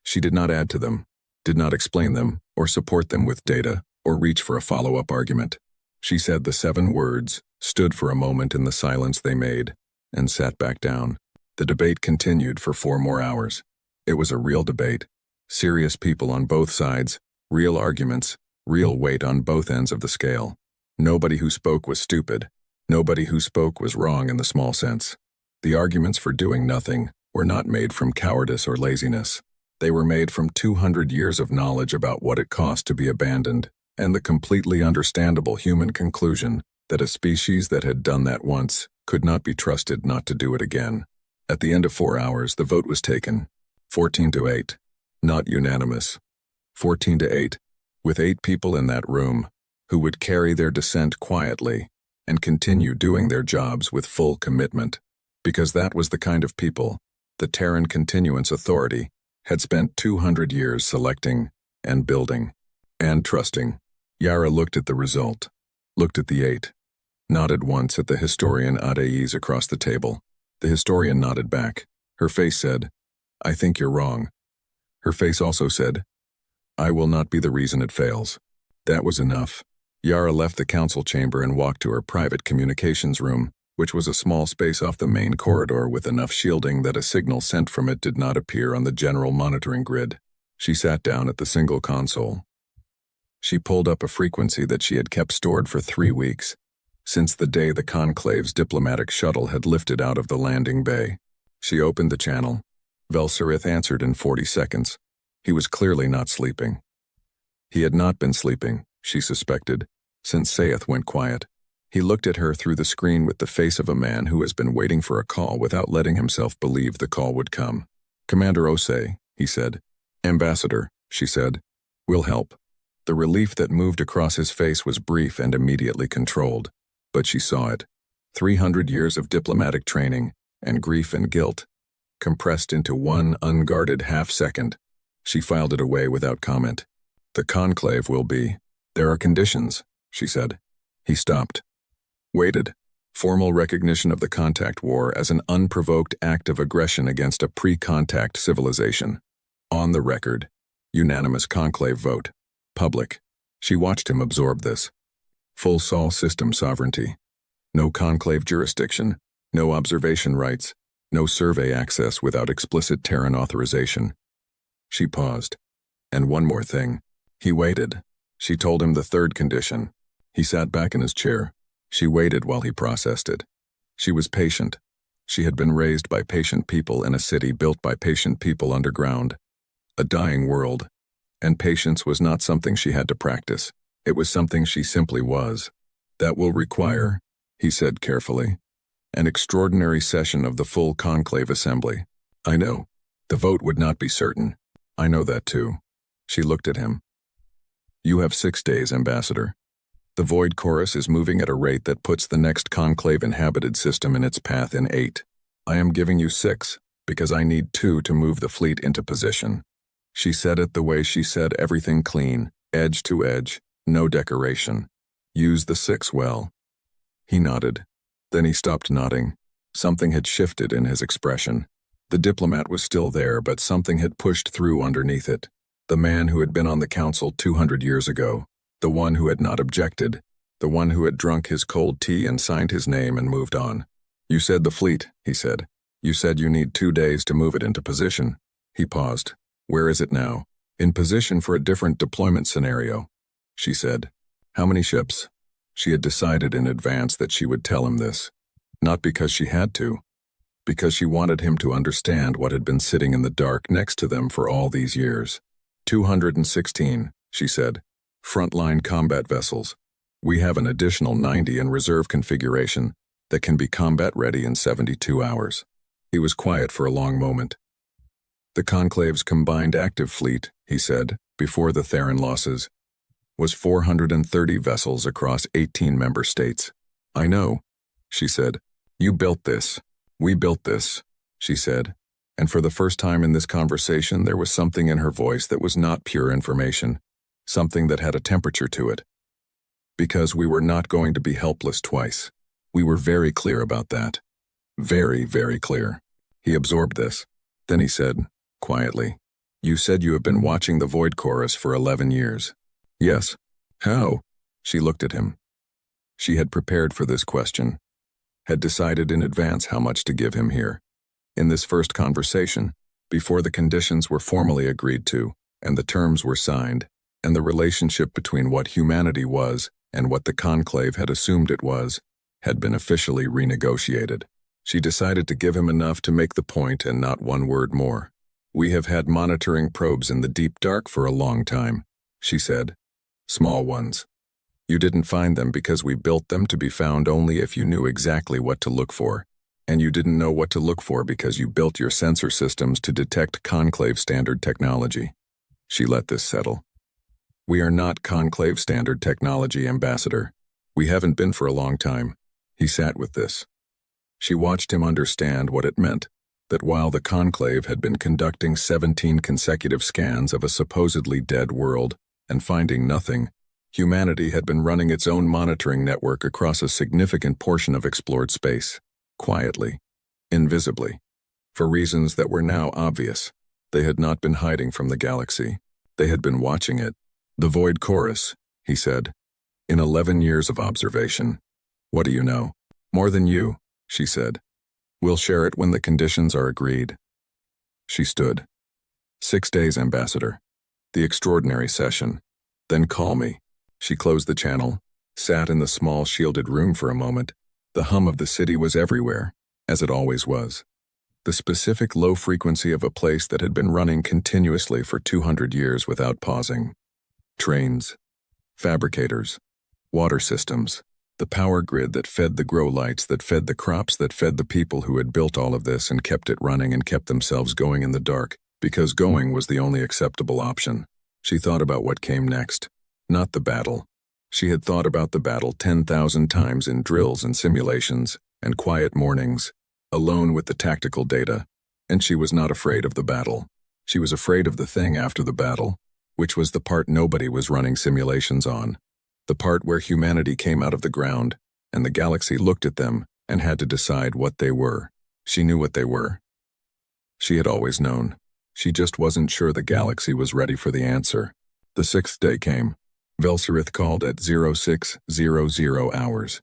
She did not add to them, did not explain them, or support them with data, or reach for a follow-up argument. She said the 7 words, stood for a moment in the silence they made, and sat back down. The debate continued for 4 more hours. It was a real debate. Serious people on both sides, real arguments, real weight on both ends of the scale. Nobody who spoke was stupid. Nobody who spoke was wrong in the small sense. The arguments for doing nothing were not made from cowardice or laziness. They were made from 200 years of knowledge about what it cost to be abandoned, and the completely understandable human conclusion that a species that had done that once could not be trusted not to do it again. At the end of 4 hours, the vote was taken. 14-8. Not unanimous. 14-8. With 8 people in that room who would carry their dissent quietly and continue doing their jobs with full commitment. Because that was the kind of people the Terran Continuance Authority had spent 200 years selecting and building and trusting. Yara looked at the result, looked at the 8, nodded once at the historian Addes across the table. The historian nodded back. Her face said, "I think you're wrong." Her face also said, "I will not be the reason it fails." That was enough. Yara left the council chamber and walked to her private communications room, which was a small space off the main corridor with enough shielding that a signal sent from it did not appear on the general monitoring grid. She sat down at the single console. She pulled up a frequency that she had kept stored for 3 weeks, since the day the Conclave's diplomatic shuttle had lifted out of the landing bay. She opened the channel. Vel-Serith answered in 40 seconds. He was clearly not sleeping. He had not been sleeping, she suspected, since Sayeth went quiet. He looked at her through the screen with the face of a man who has been waiting for a call without letting himself believe the call would come. "Commander Osei," he said. "Ambassador," she said. "We'll help." The relief that moved across his face was brief and immediately controlled, but she saw it. 300 years of diplomatic training, and grief and guilt, compressed into one unguarded half-second. She filed it away without comment. "The conclave will be. There are conditions," she said. He stopped. Waited. Formal recognition of the contact war as an unprovoked act of aggression against a pre-contact civilization. On the record. Unanimous conclave vote. Public. She watched him absorb this. Full Sol system sovereignty. No conclave jurisdiction. No observation rights. No survey access without explicit Terran authorization. She paused. And one more thing. He waited. She told him the 3rd condition. He sat back in his chair. She waited while he processed it. She was patient. She had been raised by patient people in a city built by patient people underground. A dying world. And patience was not something she had to practice. It was something she simply was. "That will require," he said carefully, "an extraordinary session of the full conclave assembly." "I know. The vote would not be certain. I know that too." She looked at him. "You have 6 days, Ambassador. The Void Chorus is moving at a rate that puts the next conclave-inhabited system in its path in 8. I am giving you 6, because I need 2 to move the fleet into position." She said it the way she said everything clean, edge to edge, no decoration. "Use the 6 well." He nodded. Then he stopped nodding. Something had shifted in his expression. The diplomat was still there, but something had pushed through underneath it. The man who had been on the council 200 years ago. The one who had not objected. The one who had drunk his cold tea and signed his name and moved on. "You said the fleet," he said. "You said you need 2 days to move it into position." He paused. "Where is it now?" "In position for a different deployment scenario," she said. "How many ships?" She had decided in advance that she would tell him this, not because she had to, because she wanted him to understand what had been sitting in the dark next to them for all these years. 216, she said. Frontline combat vessels. We have an additional 90 in reserve configuration that can be combat ready in 72 hours. He was quiet for a long moment. The Conclave's combined active fleet, he said, before the Theron losses, was 430 vessels across 18 member states. I know, she said. You built this. We built this, she said, and for the first time in this conversation there was something in her voice that was not pure information, something that had a temperature to it. Because we were not going to be helpless twice. We were very clear about that. Very, very clear. He absorbed this. Then he said, quietly, You said you have been watching the Void Chorus for 11 years. Yes. How? She looked at him. She had prepared for this question, had decided in advance how much to give him here. In this first conversation, before the conditions were formally agreed to, and the terms were signed, and the relationship between what humanity was and what the Conclave had assumed it was, had been officially renegotiated. She decided to give him enough to make the point and not one word more. We have had monitoring probes in the deep dark for a long time, she said. Small ones. You didn't find them because we built them to be found only if you knew exactly what to look for. And you didn't know what to look for because you built your sensor systems to detect Conclave standard technology. She let this settle. We are not Conclave standard technology, Ambassador. We haven't been for a long time. He sat with this. She watched him understand what it meant, that while the Conclave had been conducting 17 consecutive scans of a supposedly dead world and finding nothing, humanity had been running its own monitoring network across a significant portion of explored space, quietly, invisibly. For reasons that were now obvious, they had not been hiding from the galaxy. They had been watching it. The Void Chorus, he said. In 11 years of observation. What do you know? More than you, she said. We'll share it when the conditions are agreed. She stood. 6 days, Ambassador. The extraordinary session. Then call me. She closed the channel, sat in the small shielded room for a moment. The hum of the city was everywhere, as it always was. The specific low frequency of a place that had been running continuously for 200 years without pausing. Trains, fabricators, water systems, the power grid that fed the grow lights, that fed the crops, that fed the people who had built all of this and kept it running and kept themselves going in the dark, because going was the only acceptable option. She thought about what came next, not the battle. She had thought about the battle 10,000 times in drills and simulations and quiet mornings, alone with the tactical data, and she was not afraid of the battle. She was afraid of the thing after the battle, which was the part nobody was running simulations on, the part where humanity came out of the ground, and the galaxy looked at them and had to decide what they were. She knew what they were. She had always known. She just wasn't sure the galaxy was ready for the answer. The 6th day came. Velserith called at 0600 hours.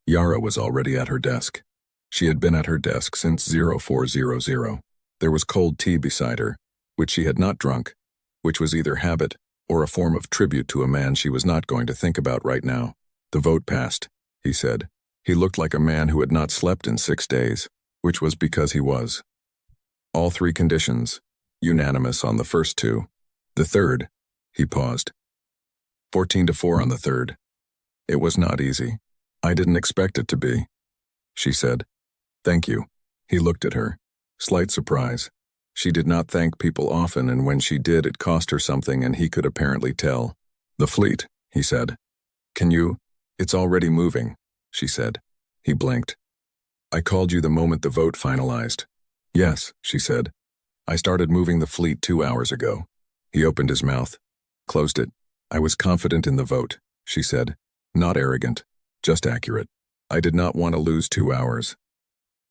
Yara was already at her desk. She had been at her desk since 0400. There was cold tea beside her, which she had not drunk, which was either habit or a form of tribute to a man she was not going to think about right now. The vote passed, he said. He looked like a man who had not slept in 6 days, which was because he was. All 3 conditions, unanimous on the first 2. The third, he paused. 14-4 on the third. It was not easy. I didn't expect it to be, she said. Thank you. He looked at her. Slight surprise. She did not thank people often, and when she did, it cost her something, and he could apparently tell. The fleet, he said. Can you? It's already moving, she said. He blinked. I called you the moment the vote finalized. Yes, she said. I started moving the fleet 2 hours ago. He opened his mouth, closed it. I was confident in the vote, she said. Not arrogant, just accurate. I did not want to lose 2 hours.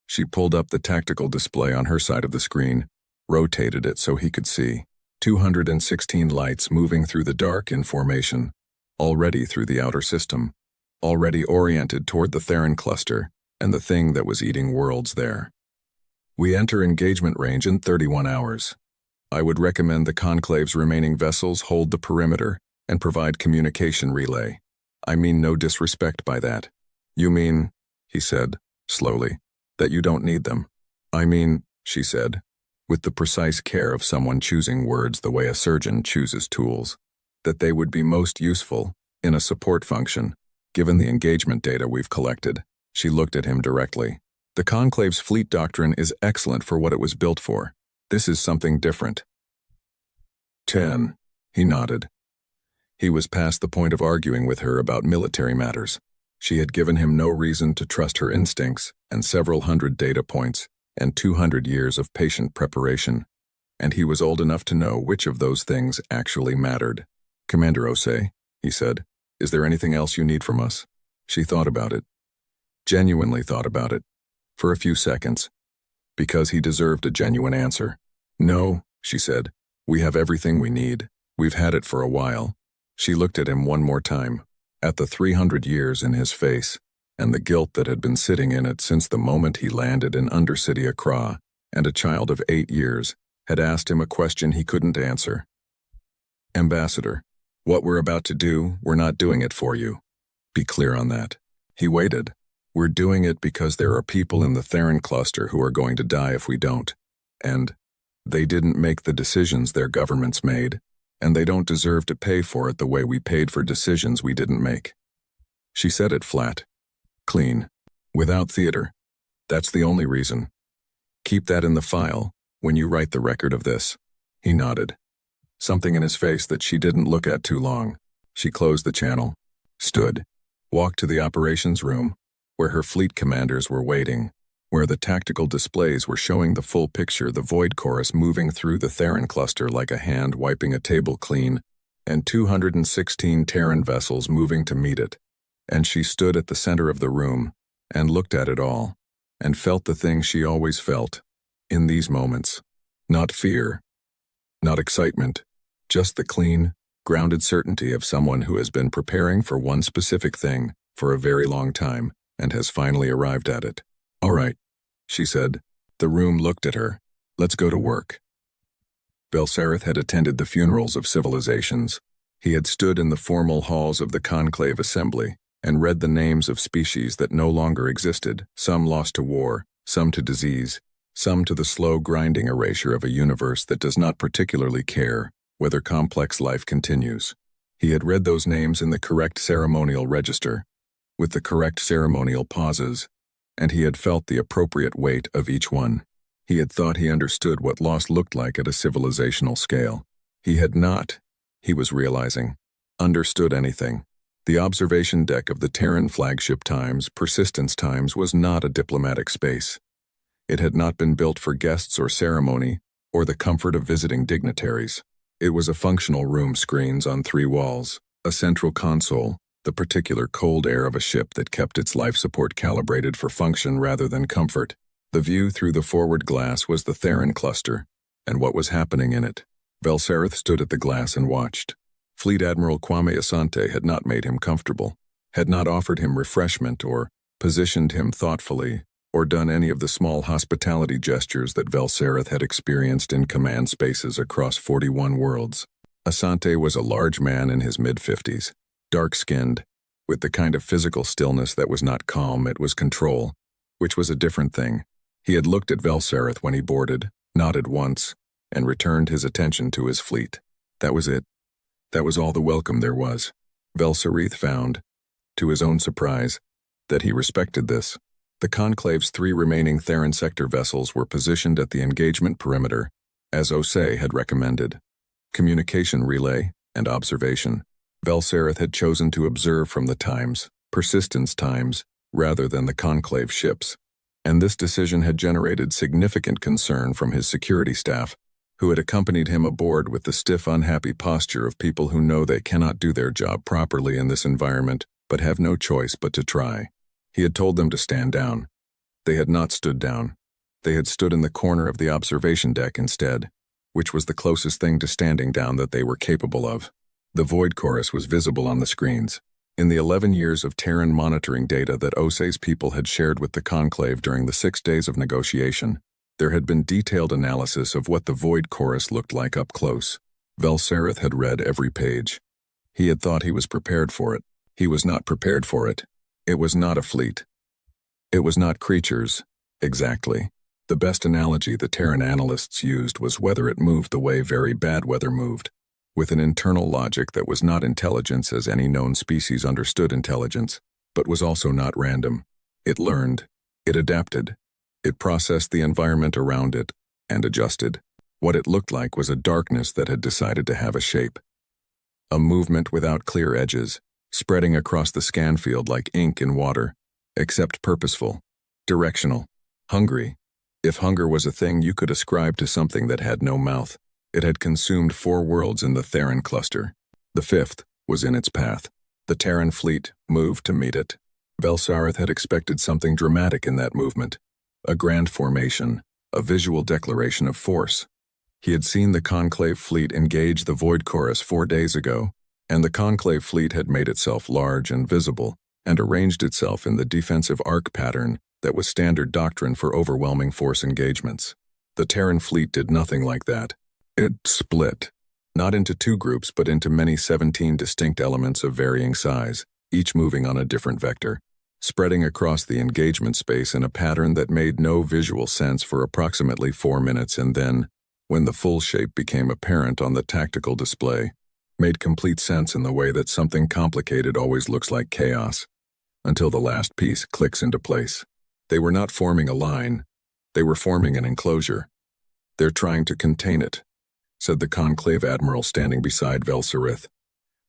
She pulled up the tactical display on her side of the screen, rotated it so he could see. 216 lights moving through the dark in formation, already through the outer system, already oriented toward the Theron cluster and the thing that was eating worlds there. We enter engagement range in 31 hours. I would recommend the Conclave's remaining vessels hold the perimeter and provide communication relay. I mean no disrespect by that. You mean, he said, slowly, that you don't need them. I mean, she said, with the precise care of someone choosing words the way a surgeon chooses tools, that they would be most useful in a support function, given the engagement data we've collected. She looked at him directly. The Conclave's fleet doctrine is excellent for what it was built for. This is something different. 10. He nodded. He was past the point of arguing with her about military matters. She had given him no reason to trust her instincts, and several hundred data points, and 200 years of patient preparation, and he was old enough to know which of those things actually mattered. Commander Osei, he said, is there anything else you need from us? She thought about it. Genuinely thought about it. For a few seconds. Because he deserved a genuine answer. No, she said. We have everything we need. We've had it for a while. She looked at him one more time, at the 300 years in his face, and the guilt that had been sitting in it since the moment he landed in Undercity Accra, and a child of 8 years had asked him a question he couldn't answer. Ambassador, what we're about to do, we're not doing it for you. Be clear on that. He waited. We're doing it because there are people in the Theron cluster who are going to die if we don't. And they didn't make the decisions their governments made, and they don't deserve to pay for it the way we paid for decisions we didn't make. She said it flat. Clean. Without theater. That's the only reason. Keep that in the file when you write the record of this. He nodded. Something in his face that she didn't look at too long. She closed the channel, stood, walked to the operations room, where her fleet commanders were waiting, where the tactical displays were showing the full picture, the Void Chorus moving through the Theron cluster like a hand wiping a table clean, and 216 Terran vessels moving to meet it. And she stood at the center of the room, and looked at it all, and felt the thing she always felt, in these moments. Not fear, not excitement, just the clean, grounded certainty of someone who has been preparing for one specific thing for a very long time, and has finally arrived at it. All right, she said. The room looked at her. Let's go to work. Velsereth had attended the funerals of civilizations. He had stood in the formal halls of the Conclave Assembly and read the names of species that no longer existed, some lost to war, some to disease, some to the slow grinding erasure of a universe that does not particularly care whether complex life continues. He had read those names in the correct ceremonial register, with the correct ceremonial pauses, and he had felt the appropriate weight of each one. He had thought he understood what loss looked like at a civilizational scale. He had not, he was realizing, understood anything. The observation deck of the Terran flagship Times, Persistence Times, was not a diplomatic space. It had not been built for guests or ceremony, or the comfort of visiting dignitaries. It was a functional room, screens on 3 walls, a central console, the particular cold air of a ship that kept its life support calibrated for function rather than comfort. The view through the forward glass was the Theron cluster, and what was happening in it. Velsereth stood at the glass and watched. Fleet Admiral Kwame Asante had not made him comfortable, had not offered him refreshment or positioned him thoughtfully, or done any of the small hospitality gestures that Velsereth had experienced in command spaces across 41 worlds. Asante was a large man in his mid-50s, dark-skinned, with the kind of physical stillness that was not calm, it was control, which was a different thing. He had looked at Velsereth when he boarded, nodded once, and returned his attention to his fleet. That was it. That was all the welcome there was. Velsereth found, to his own surprise, that he respected this. The Conclave's 3 remaining Theron sector vessels were positioned at the engagement perimeter, as Osei had recommended. Communication relay and observation. Velsereth had chosen to observe from the Times, Persistence Times, rather than the Conclave ships, and this decision had generated significant concern from his security staff, who had accompanied him aboard with the stiff, unhappy posture of people who know they cannot do their job properly in this environment, but have no choice but to try. He had told them to stand down. They had not stood down. They had stood in the corner of the observation deck instead, which was the closest thing to standing down that they were capable of. The Void Chorus was visible on the screens. In the 11 years of Terran monitoring data that Osei's people had shared with the Conclave during the 6 days of negotiation, there had been detailed analysis of what the Void Chorus looked like up close. Velsereth had read every page. He had thought he was prepared for it. He was not prepared for it. It was not a fleet. It was not creatures. Exactly. The best analogy the Terran analysts used was whether it moved the way very bad weather moved, with an internal logic that was not intelligence as any known species understood intelligence, but was also not random. It learned. It adapted. It processed the environment around it and adjusted. What it looked like was a darkness that had decided to have a shape. A movement without clear edges, spreading across the scan field like ink in water, except purposeful, directional, hungry. If hunger was a thing you could ascribe to something that had no mouth, it had consumed 4 worlds in the Theran cluster. The 5th was in its path. The Terran fleet moved to meet it. Velsarith had expected something dramatic in that movement, a grand formation, a visual declaration of force. He had seen the Conclave fleet engage the Void Chorus 4 days ago, and the Conclave fleet had made itself large and visible, and arranged itself in the defensive arc pattern that was standard doctrine for overwhelming force engagements. The Terran fleet did nothing like that. It split, not into 2 groups but into many 17 distinct elements of varying size, each moving on a different vector, spreading across the engagement space in a pattern that made no visual sense for approximately 4 minutes and then, when the full shape became apparent on the tactical display, made complete sense in the way that something complicated always looks like chaos, until the last piece clicks into place. They were not forming a line, they were forming an enclosure. They're trying to contain it, said the Conclave Admiral standing beside Velsarith.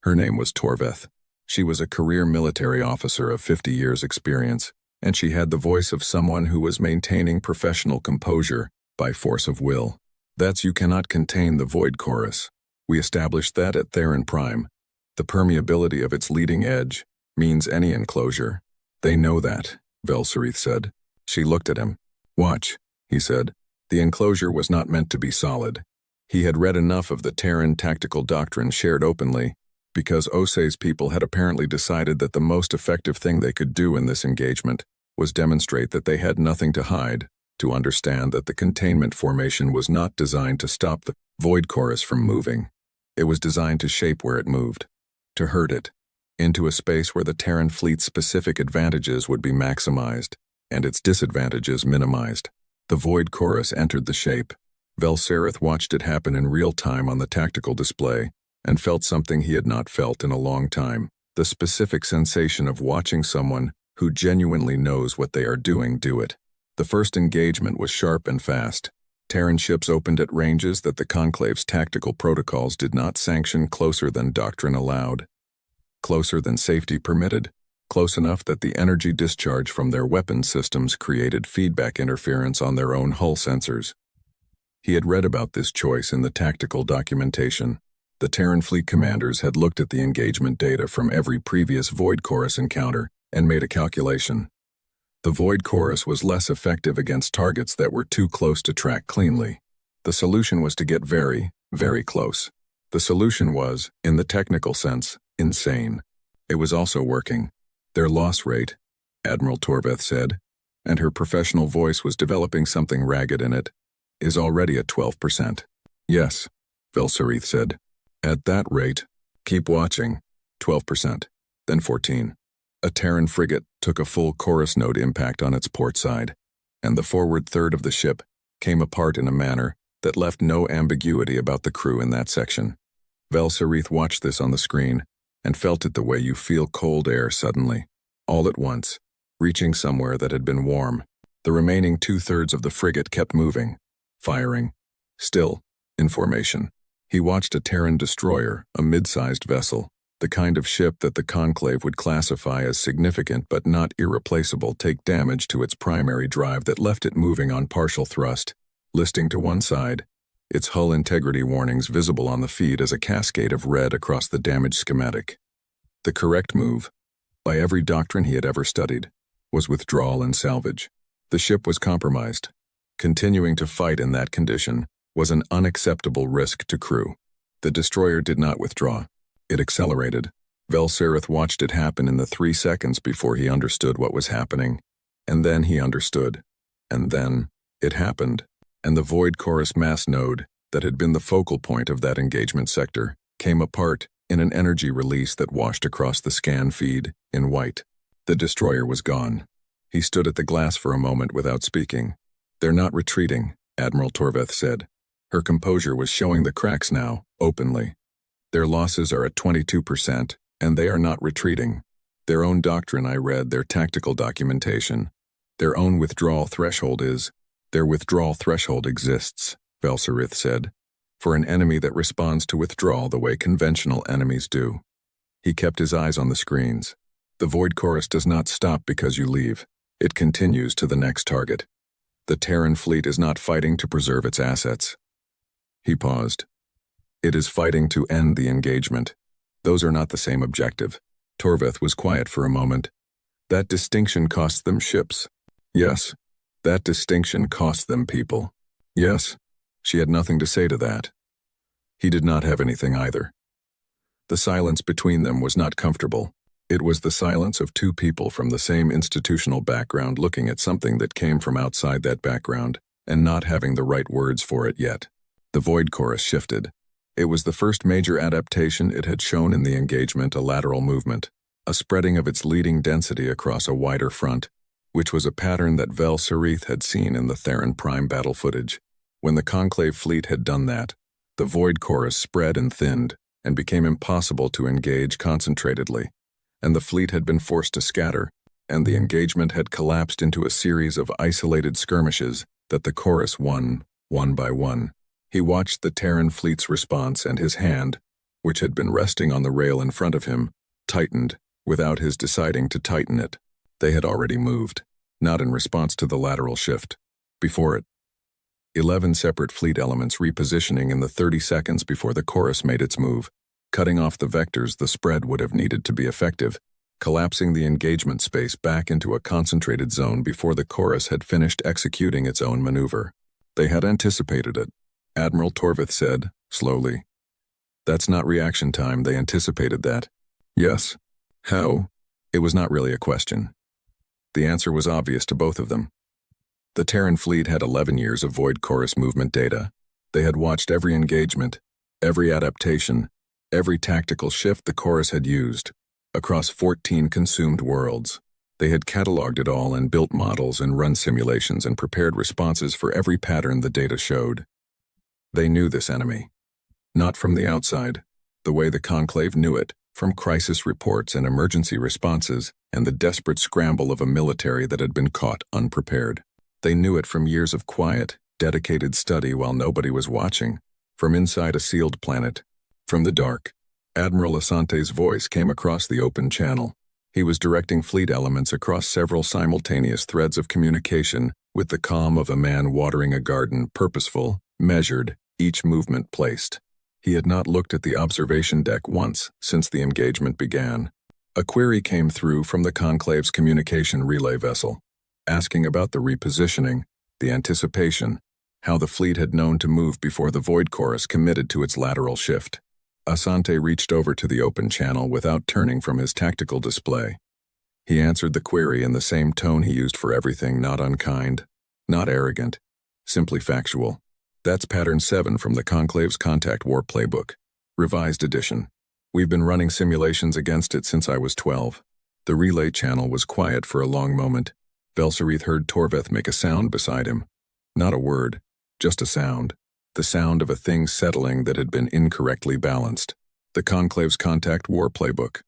Her name was Torveth. She was a career military officer of 50 years' experience, and she had the voice of someone who was maintaining professional composure by force of will. That's you cannot contain the Void Chorus. We established that at Theran Prime. The permeability of its leading edge means any enclosure. They know that, Velsarith said. She looked at him. Watch, he said. The enclosure was not meant to be solid. He had read enough of the Terran tactical doctrine shared openly, because Osei's people had apparently decided that the most effective thing they could do in this engagement was demonstrate that they had nothing to hide, to understand that the containment formation was not designed to stop the Void Chorus from moving. It was designed to shape where it moved, to herd it, into a space where the Terran fleet's specific advantages would be maximized, and its disadvantages minimized. The Void Chorus entered the shape. Velsarith watched it happen in real time on the tactical display, and felt something he had not felt in a long time, the specific sensation of watching someone who genuinely knows what they are doing do it. The first engagement was sharp and fast. Terran ships opened at ranges that the Conclave's tactical protocols did not sanction, closer than doctrine allowed, closer than safety permitted, close enough that the energy discharge from their weapon systems created feedback interference on their own hull sensors. He had read about this choice in the tactical documentation. The Terran fleet commanders had looked at the engagement data from every previous Void Chorus encounter and made a calculation. The Void Chorus was less effective against targets that were too close to track cleanly. The solution was to get very, very close. The solution was, in the technical sense, insane. It was also working. Their loss rate, Admiral Torveth said, and her professional voice was developing something ragged in it, is already at 12%. Yes, Velsarith said. At that rate, keep watching. 12%, then 14. A Terran frigate took a full chorus node impact on its port side, and the forward third of the ship came apart in a manner that left no ambiguity about the crew in that section. Velsarith watched this on the screen and felt it the way you feel cold air suddenly, all at once, reaching somewhere that had been warm. The remaining 2/3 of the frigate kept moving, firing, still, in formation. He watched a Terran destroyer, a mid-sized vessel, the kind of ship that the Conclave would classify as significant but not irreplaceable, take damage to its primary drive that left it moving on partial thrust, listing to one side, its hull integrity warnings visible on the feed as a cascade of red across the damage schematic. The correct move, by every doctrine he had ever studied, was withdrawal and salvage. The ship was compromised. Continuing to fight in that condition was an unacceptable risk to crew. The destroyer did not withdraw. It accelerated. Velsarith watched it happen in the 3 seconds before he understood what was happening. And then he understood. And then it happened. And the Void Chorus mass node, that had been the focal point of that engagement sector, came apart in an energy release that washed across the scan feed, in white. The destroyer was gone. He stood at the glass for a moment without speaking. "They're not retreating," Admiral Torveth said. Her composure was showing the cracks now, openly. "Their losses are at 22%, and they are not retreating. Their own doctrine, I read, their tactical documentation. Their own withdrawal threshold is, their withdrawal threshold exists," Velserith said, "for an enemy that responds to withdrawal the way conventional enemies do." He kept his eyes on the screens. "The Void Chorus does not stop because you leave. It continues to the next target. The Terran fleet is not fighting to preserve its assets." He paused. "It is fighting to end the engagement. Those are not the same objective." Torveth was quiet for a moment. "That distinction costs them ships." "Yes. That distinction costs them people." "Yes." She had nothing to say to that. He did not have anything either. The silence between them was not comfortable. It was the silence of two people from the same institutional background looking at something that came from outside that background and not having the right words for it yet. The Void Chorus shifted. It was the first major adaptation it had shown in the engagement, a lateral movement, a spreading of its leading density across a wider front, which was a pattern that Velserith had seen in the Theron Prime battle footage. When the Conclave fleet had done that, the Void Chorus spread and thinned and became impossible to engage concentratedly, and the fleet had been forced to scatter, and the engagement had collapsed into a series of isolated skirmishes that the Chorus won, one by one. He watched the Terran fleet's response, and his hand, which had been resting on the rail in front of him, tightened without his deciding to tighten it. They had already moved, not in response to the lateral shift. Before it, 11 separate fleet elements repositioning in the 30 seconds before the Chorus made its move, cutting off the vectors the spread would have needed to be effective, collapsing the engagement space back into a concentrated zone before the Chorus had finished executing its own maneuver. They had anticipated it, Admiral Torveth said, slowly. "That's not reaction time, they anticipated that." "Yes." "How?" It was not really a question. The answer was obvious to both of them. The Terran fleet had 11 years of Void Chorus movement data. They had watched every engagement, every adaptation, every tactical shift the Chorus had used, across 14 consumed worlds. They had cataloged it all and built models and run simulations and prepared responses for every pattern the data showed. They knew this enemy. Not from the outside, the way the Conclave knew it, from crisis reports and emergency responses and the desperate scramble of a military that had been caught unprepared. They knew it from years of quiet, dedicated study while nobody was watching, from inside a sealed planet. From the dark, Admiral Asante's voice came across the open channel. He was directing fleet elements across several simultaneous threads of communication with the calm of a man watering a garden, purposeful, measured, each movement placed. He had not looked at the observation deck once since the engagement began. A query came through from the Conclave's communication relay vessel, asking about the repositioning, the anticipation, how the fleet had known to move before the Void Chorus committed to its lateral shift. Asante reached over to the open channel without turning from his tactical display. He answered the query in the same tone he used for everything, not unkind, not arrogant, simply factual. "That's Pattern 7 from the Conclave's Contact War Playbook, revised edition. We've been running simulations against it since I was 12. The relay channel was quiet for a long moment. Velserith heard Torveth make a sound beside him. Not a word, just a sound. The sound of a thing settling that had been incorrectly balanced. The Conclave's Contact War Playbook.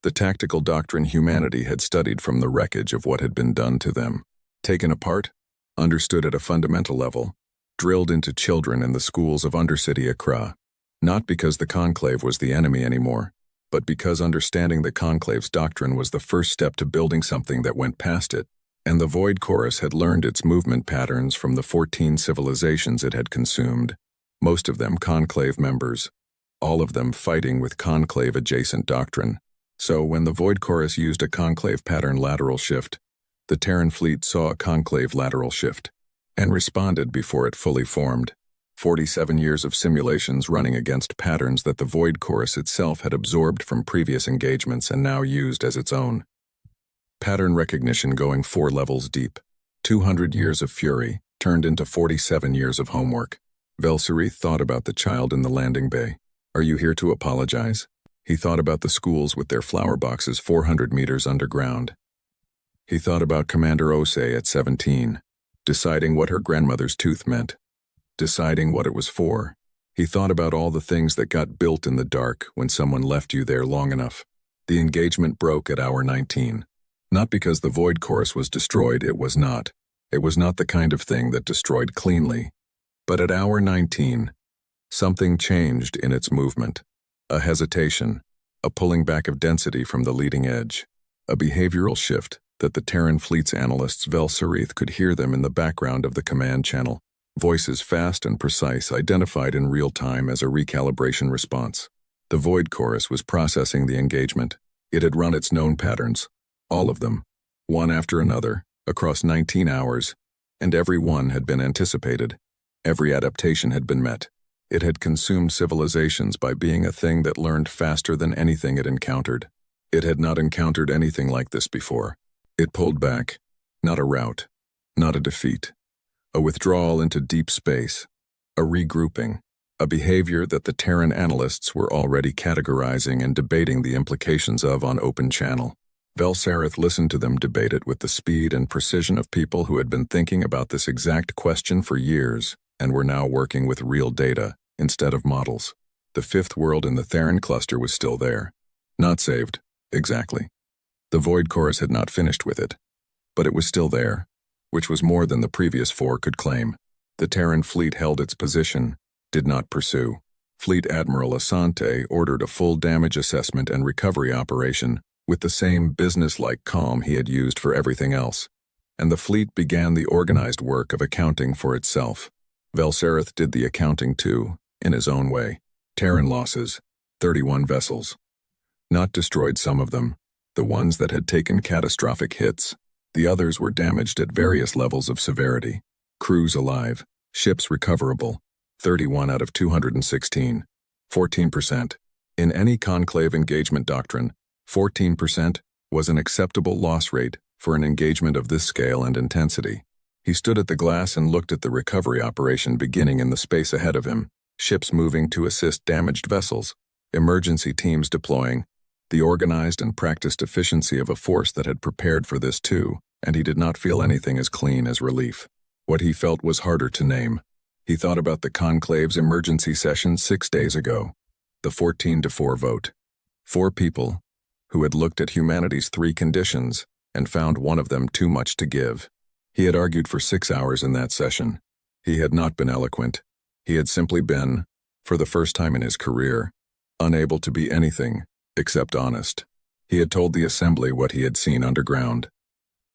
The tactical doctrine humanity had studied from the wreckage of what had been done to them. Taken apart, understood at a fundamental level, drilled into children in the schools of Undercity Accra. Not because the Conclave was the enemy anymore, but because understanding the Conclave's doctrine was the first step to building something that went past it. And the Void Chorus had learned its movement patterns from the 14 civilizations it had consumed, most of them Conclave members, all of them fighting with Conclave-adjacent doctrine. So when the Void Chorus used a Conclave pattern lateral shift, the Terran fleet saw a Conclave lateral shift, and responded before it fully formed. 47 years of simulations running against patterns that the Void Chorus itself had absorbed from previous engagements and now used as its own. Pattern recognition going 4 levels deep. 200 years of fury turned into 47 years of homework. Velserith thought about the child in the landing bay. "Are you here to apologize?" He thought about the schools with their flower boxes 400 meters underground. He thought about Commander Osei at 17, deciding what her grandmother's tooth meant, deciding what it was for. He thought about all the things that got built in the dark when someone left you there long enough. The engagement broke at hour 19. Not because the void course was destroyed, it was not. It was not the kind of thing that destroyed cleanly. But at hour 19, something changed in its movement. A hesitation, a pulling back of density from the leading edge, a behavioral shift that the Terran Fleet's analysts Vel Sereth could hear them in the background of the command channel. Voices fast and precise, identified in real time as a recalibration response. The void chorus was processing the engagement. It had run its known patterns, all of them, one after another, across 19 hours, and every one had been anticipated. Every adaptation had been met. It had consumed civilizations by being a thing that learned faster than anything it encountered. It had not encountered anything like this before. It pulled back, not a rout, not a defeat. A withdrawal into deep space, a regrouping, a behavior that the Terran analysts were already categorizing and debating the implications of on open channel. Vel Sereth listened to them debate it with the speed and precision of people who had been thinking about this exact question for years and were now working with real data instead of models. The fifth world in the Theron cluster was still there. Not saved, exactly. The void chorus had not finished with it, but it was still there, which was more than the previous four could claim. The Terran fleet held its position, did not pursue. Fleet Admiral Asante ordered a full damage assessment and recovery operation with the same business-like calm he had used for everything else, and the fleet began the organized work of accounting for itself. Vel Sereth did the accounting too, in his own way. Terran losses, 31 vessels. Not destroyed, some of them, the ones that had taken catastrophic hits. The others were damaged at various levels of severity. Crews alive, ships recoverable, 31 out of 216, 14%. In any conclave engagement doctrine, 14% was an acceptable loss rate for an engagement of this scale and intensity. He stood at the glass and looked at the recovery operation beginning in the space ahead of him, ships moving to assist damaged vessels, emergency teams deploying, the organized and practiced efficiency of a force that had prepared for this too, and he did not feel anything as clean as relief. What he felt was harder to name. He thought about the conclave's emergency session 6 days ago, the 14-4 vote. 4 people who had looked at humanity's 3 conditions and found one of them too much to give. He had argued for 6 hours in that session. He had not been eloquent. He had simply been, for the first time in his career, unable to be anything except honest. He had told the assembly what he had seen underground.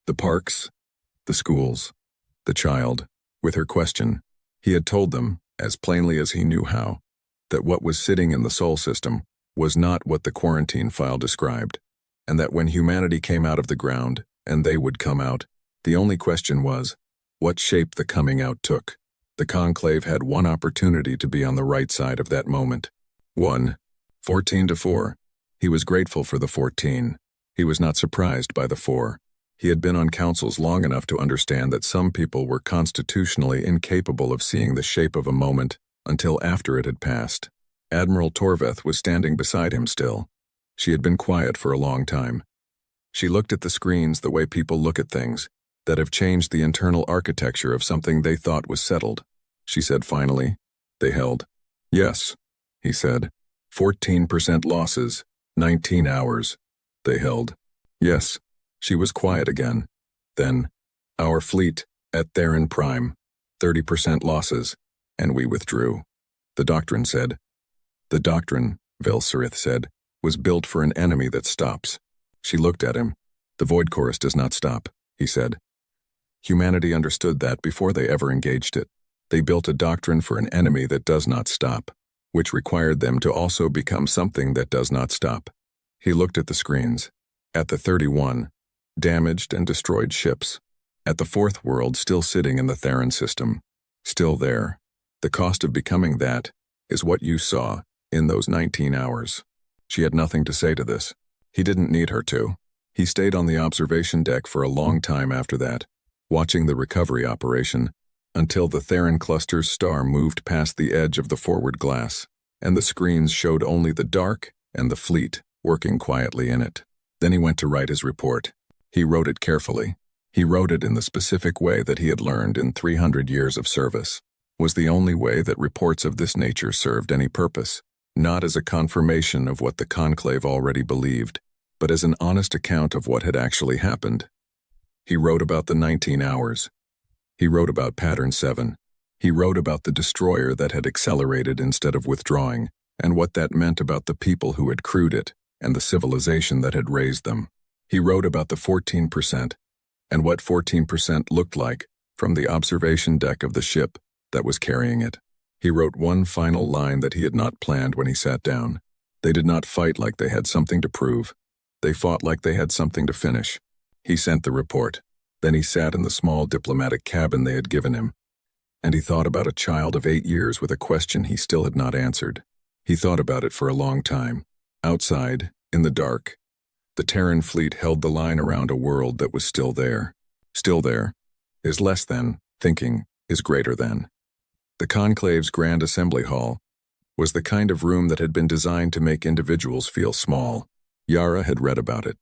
The parks, the schools, the child, with her question. He had told them, as plainly as he knew how, that what was sitting in the Sol system was not what the quarantine file described, and that when humanity came out of the ground, and they would come out, the only question was, what shape the coming out took. The conclave had one opportunity to be on the right side of that moment. 1. 14-4. He was grateful for the 14. He was not surprised by the 4. He had been on councils long enough to understand that some people were constitutionally incapable of seeing the shape of a moment until after it had passed. Admiral Torveth was standing beside him still. She had been quiet for a long time. She looked at the screens the way people look at things that have changed the internal architecture of something they thought was settled. She said finally, "They held." "Yes," he said. 14% losses, 19 hours. "They held." "Yes." She was quiet again. Then, "Our fleet, at Theron Prime, 30% losses, and we withdrew." The doctrine said. "The doctrine," Vel Sereth said, "was built for an enemy that stops." She looked at him. "The void chorus does not stop," he said. Humanity understood that before they ever engaged it. They built a doctrine for an enemy that does not stop, which required them to also become something that does not stop. He looked at the screens. At the 31, damaged and destroyed ships. At the 4th world still sitting in the Theron system. Still there. The cost of becoming that is what you saw in those 19 hours. She had nothing to say to this. He didn't need her to. He stayed on the observation deck for a long time after that, watching the recovery operation, until the Theron cluster's star moved past the edge of the forward glass, and the screens showed only the dark and the fleet working quietly in it. Then he went to write his report. He wrote it carefully. He wrote it in the specific way that he had learned in 300 years of service. Was the only way that reports of this nature served any purpose, not as a confirmation of what the conclave already believed, but as an honest account of what had actually happened. He wrote about the 19 hours. He wrote about Pattern 7. He wrote about the destroyer that had accelerated instead of withdrawing, and what that meant about the people who had crewed it, and the civilization that had raised them. He wrote about the 14%, and what 14% looked like from the observation deck of the ship that was carrying it. He wrote one final line that he had not planned when he sat down. They did not fight like they had something to prove. They fought like they had something to finish. He sent the report. Then he sat in the small diplomatic cabin they had given him, and he thought about a child of 8 years with a question he still had not answered. He thought about it for a long time. Outside, in the dark, the Terran fleet held the line around a world that was still there. Still there is less than, thinking is greater than. The Conclave's Grand Assembly Hall was the kind of room that had been designed to make individuals feel small. Yara had read about it.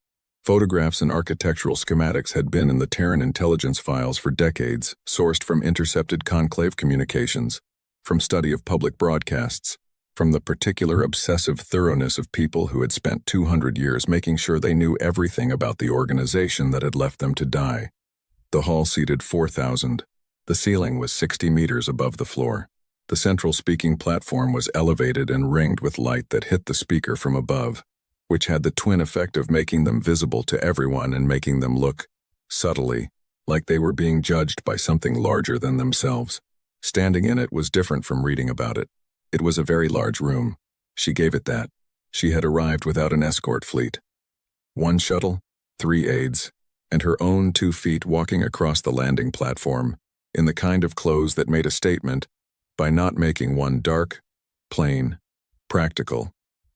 Photographs and architectural schematics had been in the Terran intelligence files for decades, sourced from intercepted Conclave communications, from study of public broadcasts, from the particular obsessive thoroughness of people who had spent 200 years making sure they knew everything about the organization that had left them to die. The hall seated 4,000. The ceiling was 60 meters above the floor. The central speaking platform was elevated and ringed with light that hit the speaker from above, which had the twin effect of making them visible to everyone and making them look, subtly, like they were being judged by something larger than themselves. Standing in it was different from reading about it. It was a very large room. She gave it that. She had arrived without an escort fleet. 1 shuttle, 3 aides, and her own 2 feet walking across the landing platform, in the kind of clothes that made a statement, by not making one dark, plain, practical,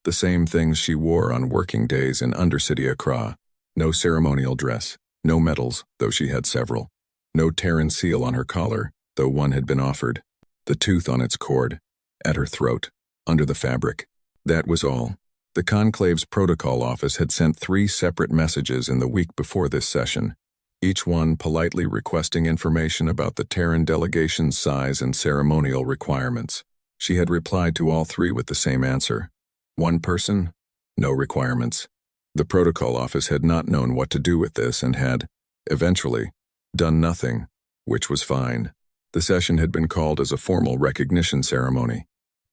the same things she wore on working days in Undercity Accra. No ceremonial dress, no medals, though she had several, no Terran seal on her collar, though one had been offered, the tooth on its cord, at her throat, under the fabric. That was all. The Conclave's protocol office had sent 3 separate messages in the week before this session, each one politely requesting information about the Terran delegation's size and ceremonial requirements. She had replied to all 3 with the same answer. 1 person, no requirements. The protocol office had not known what to do with this and had, eventually, done nothing, which was fine. The session had been called as a formal recognition ceremony.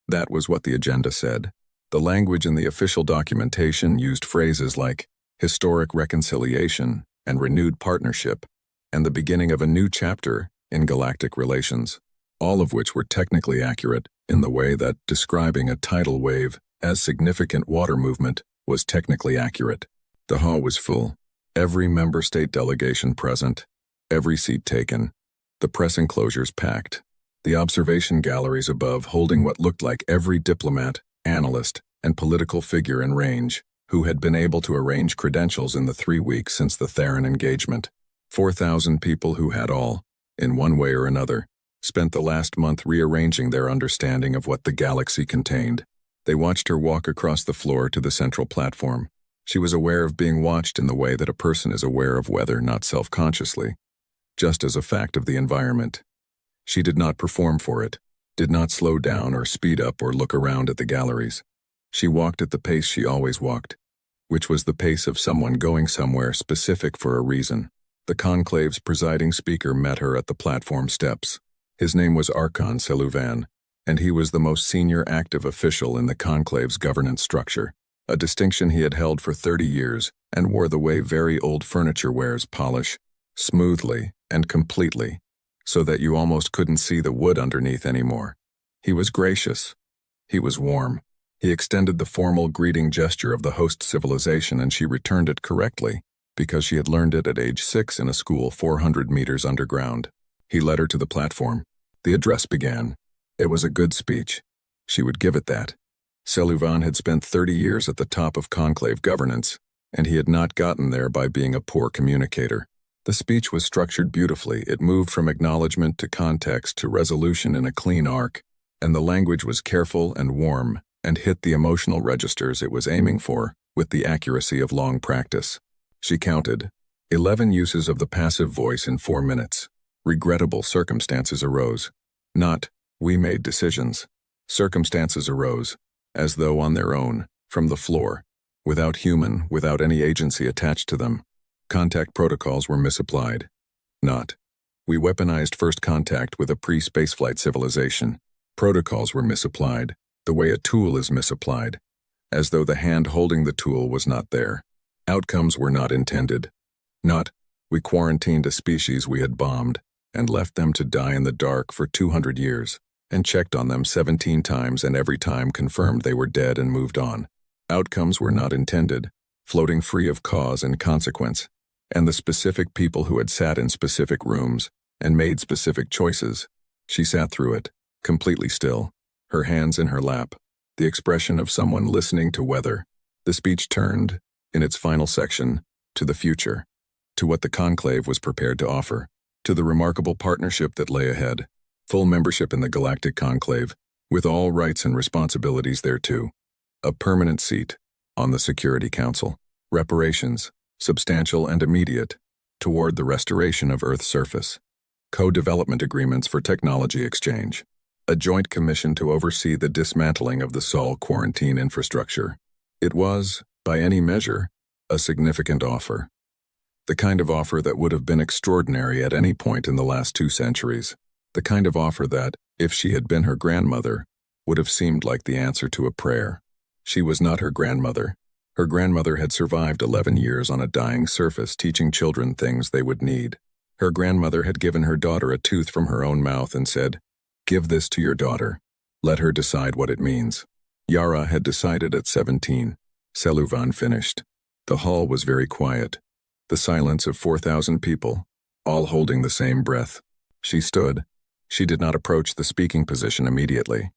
That was what the agenda said. The language in the official documentation used phrases like historic reconciliation and renewed partnership, and the beginning of a new chapter in galactic relations, all of which were technically accurate in the way that describing a tidal wave as significant water movement was technically accurate. The hall was full. Every member state delegation present, every seat taken, the press enclosures packed, the observation galleries above holding what looked like every diplomat, analyst, and political figure in range who had been able to arrange credentials in the 3 weeks since the Theron engagement. 4,000 people who had all, in one way or another, spent the last month rearranging their understanding of what the galaxy contained. They watched her walk across the floor to the central platform. She was aware of being watched in the way that a person is aware of weather, not self-consciously, just as a fact of the environment. She did not perform for it, did not slow down or speed up or look around at the galleries. She walked at the pace she always walked, which was the pace of someone going somewhere specific for a reason. The conclave's presiding speaker met her at the platform steps. His name was Archon Seluvan, and he was the most senior active official in the conclave's governance structure, a distinction he had held for 30 years and wore the way very old furniture wears polish, smoothly and completely, so that you almost couldn't see the wood underneath anymore. He was gracious. He was warm. He extended the formal greeting gesture of the host civilization, and she returned it correctly, because she had learned it at age 6 in a school 400 meters underground. He led her to the platform. The address began. It was a good speech. She would give it that. Seluvan had spent 30 years at the top of conclave governance, and he had not gotten there by being a poor communicator. The speech was structured beautifully. It moved from acknowledgement to context to resolution in a clean arc, and the language was careful and warm, and hit the emotional registers it was aiming for with the accuracy of long practice. She counted 11 uses of the passive voice in 4 minutes. Regrettable circumstances arose. Not, we made decisions. Circumstances arose, as though on their own, from the floor, without any agency attached to them. Contact protocols were misapplied. Not, we weaponized first contact with a pre-spaceflight civilization. Protocols were misapplied, the way a tool is misapplied, as though the hand holding the tool was not there. Outcomes were not intended. Not, we quarantined a species we had bombed, and left them to die in the dark for 200 years, and checked on them 17 times and every time confirmed they were dead and moved on. Outcomes were not intended, floating free of cause and consequence, and the specific people who had sat in specific rooms and made specific choices. She sat through it, completely still, her hands in her lap, the expression of someone listening to weather. The speech turned, in its final section, to the future, to what the conclave was prepared to offer, to the remarkable partnership that lay ahead, full membership in the Galactic Conclave, with all rights and responsibilities thereto, a permanent seat on the Security Council, reparations, substantial and immediate, toward the restoration of Earth's surface, co-development agreements for technology exchange, a joint commission to oversee the dismantling of the Sol quarantine infrastructure. It was, by any measure, a significant offer. The kind of offer that would have been extraordinary at any point in the last 2 centuries. The kind of offer that, if she had been her grandmother, would have seemed like the answer to a prayer. She was not her grandmother. Her grandmother had survived 11 years on a dying surface teaching children things they would need. Her grandmother had given her daughter a tooth from her own mouth and said, "Give this to your daughter. Let her decide what it means." Yara had decided at 17. Seluvan finished. The hall was very quiet. The silence of 4,000 people, all holding the same breath. She stood. She did not approach the speaking position immediately.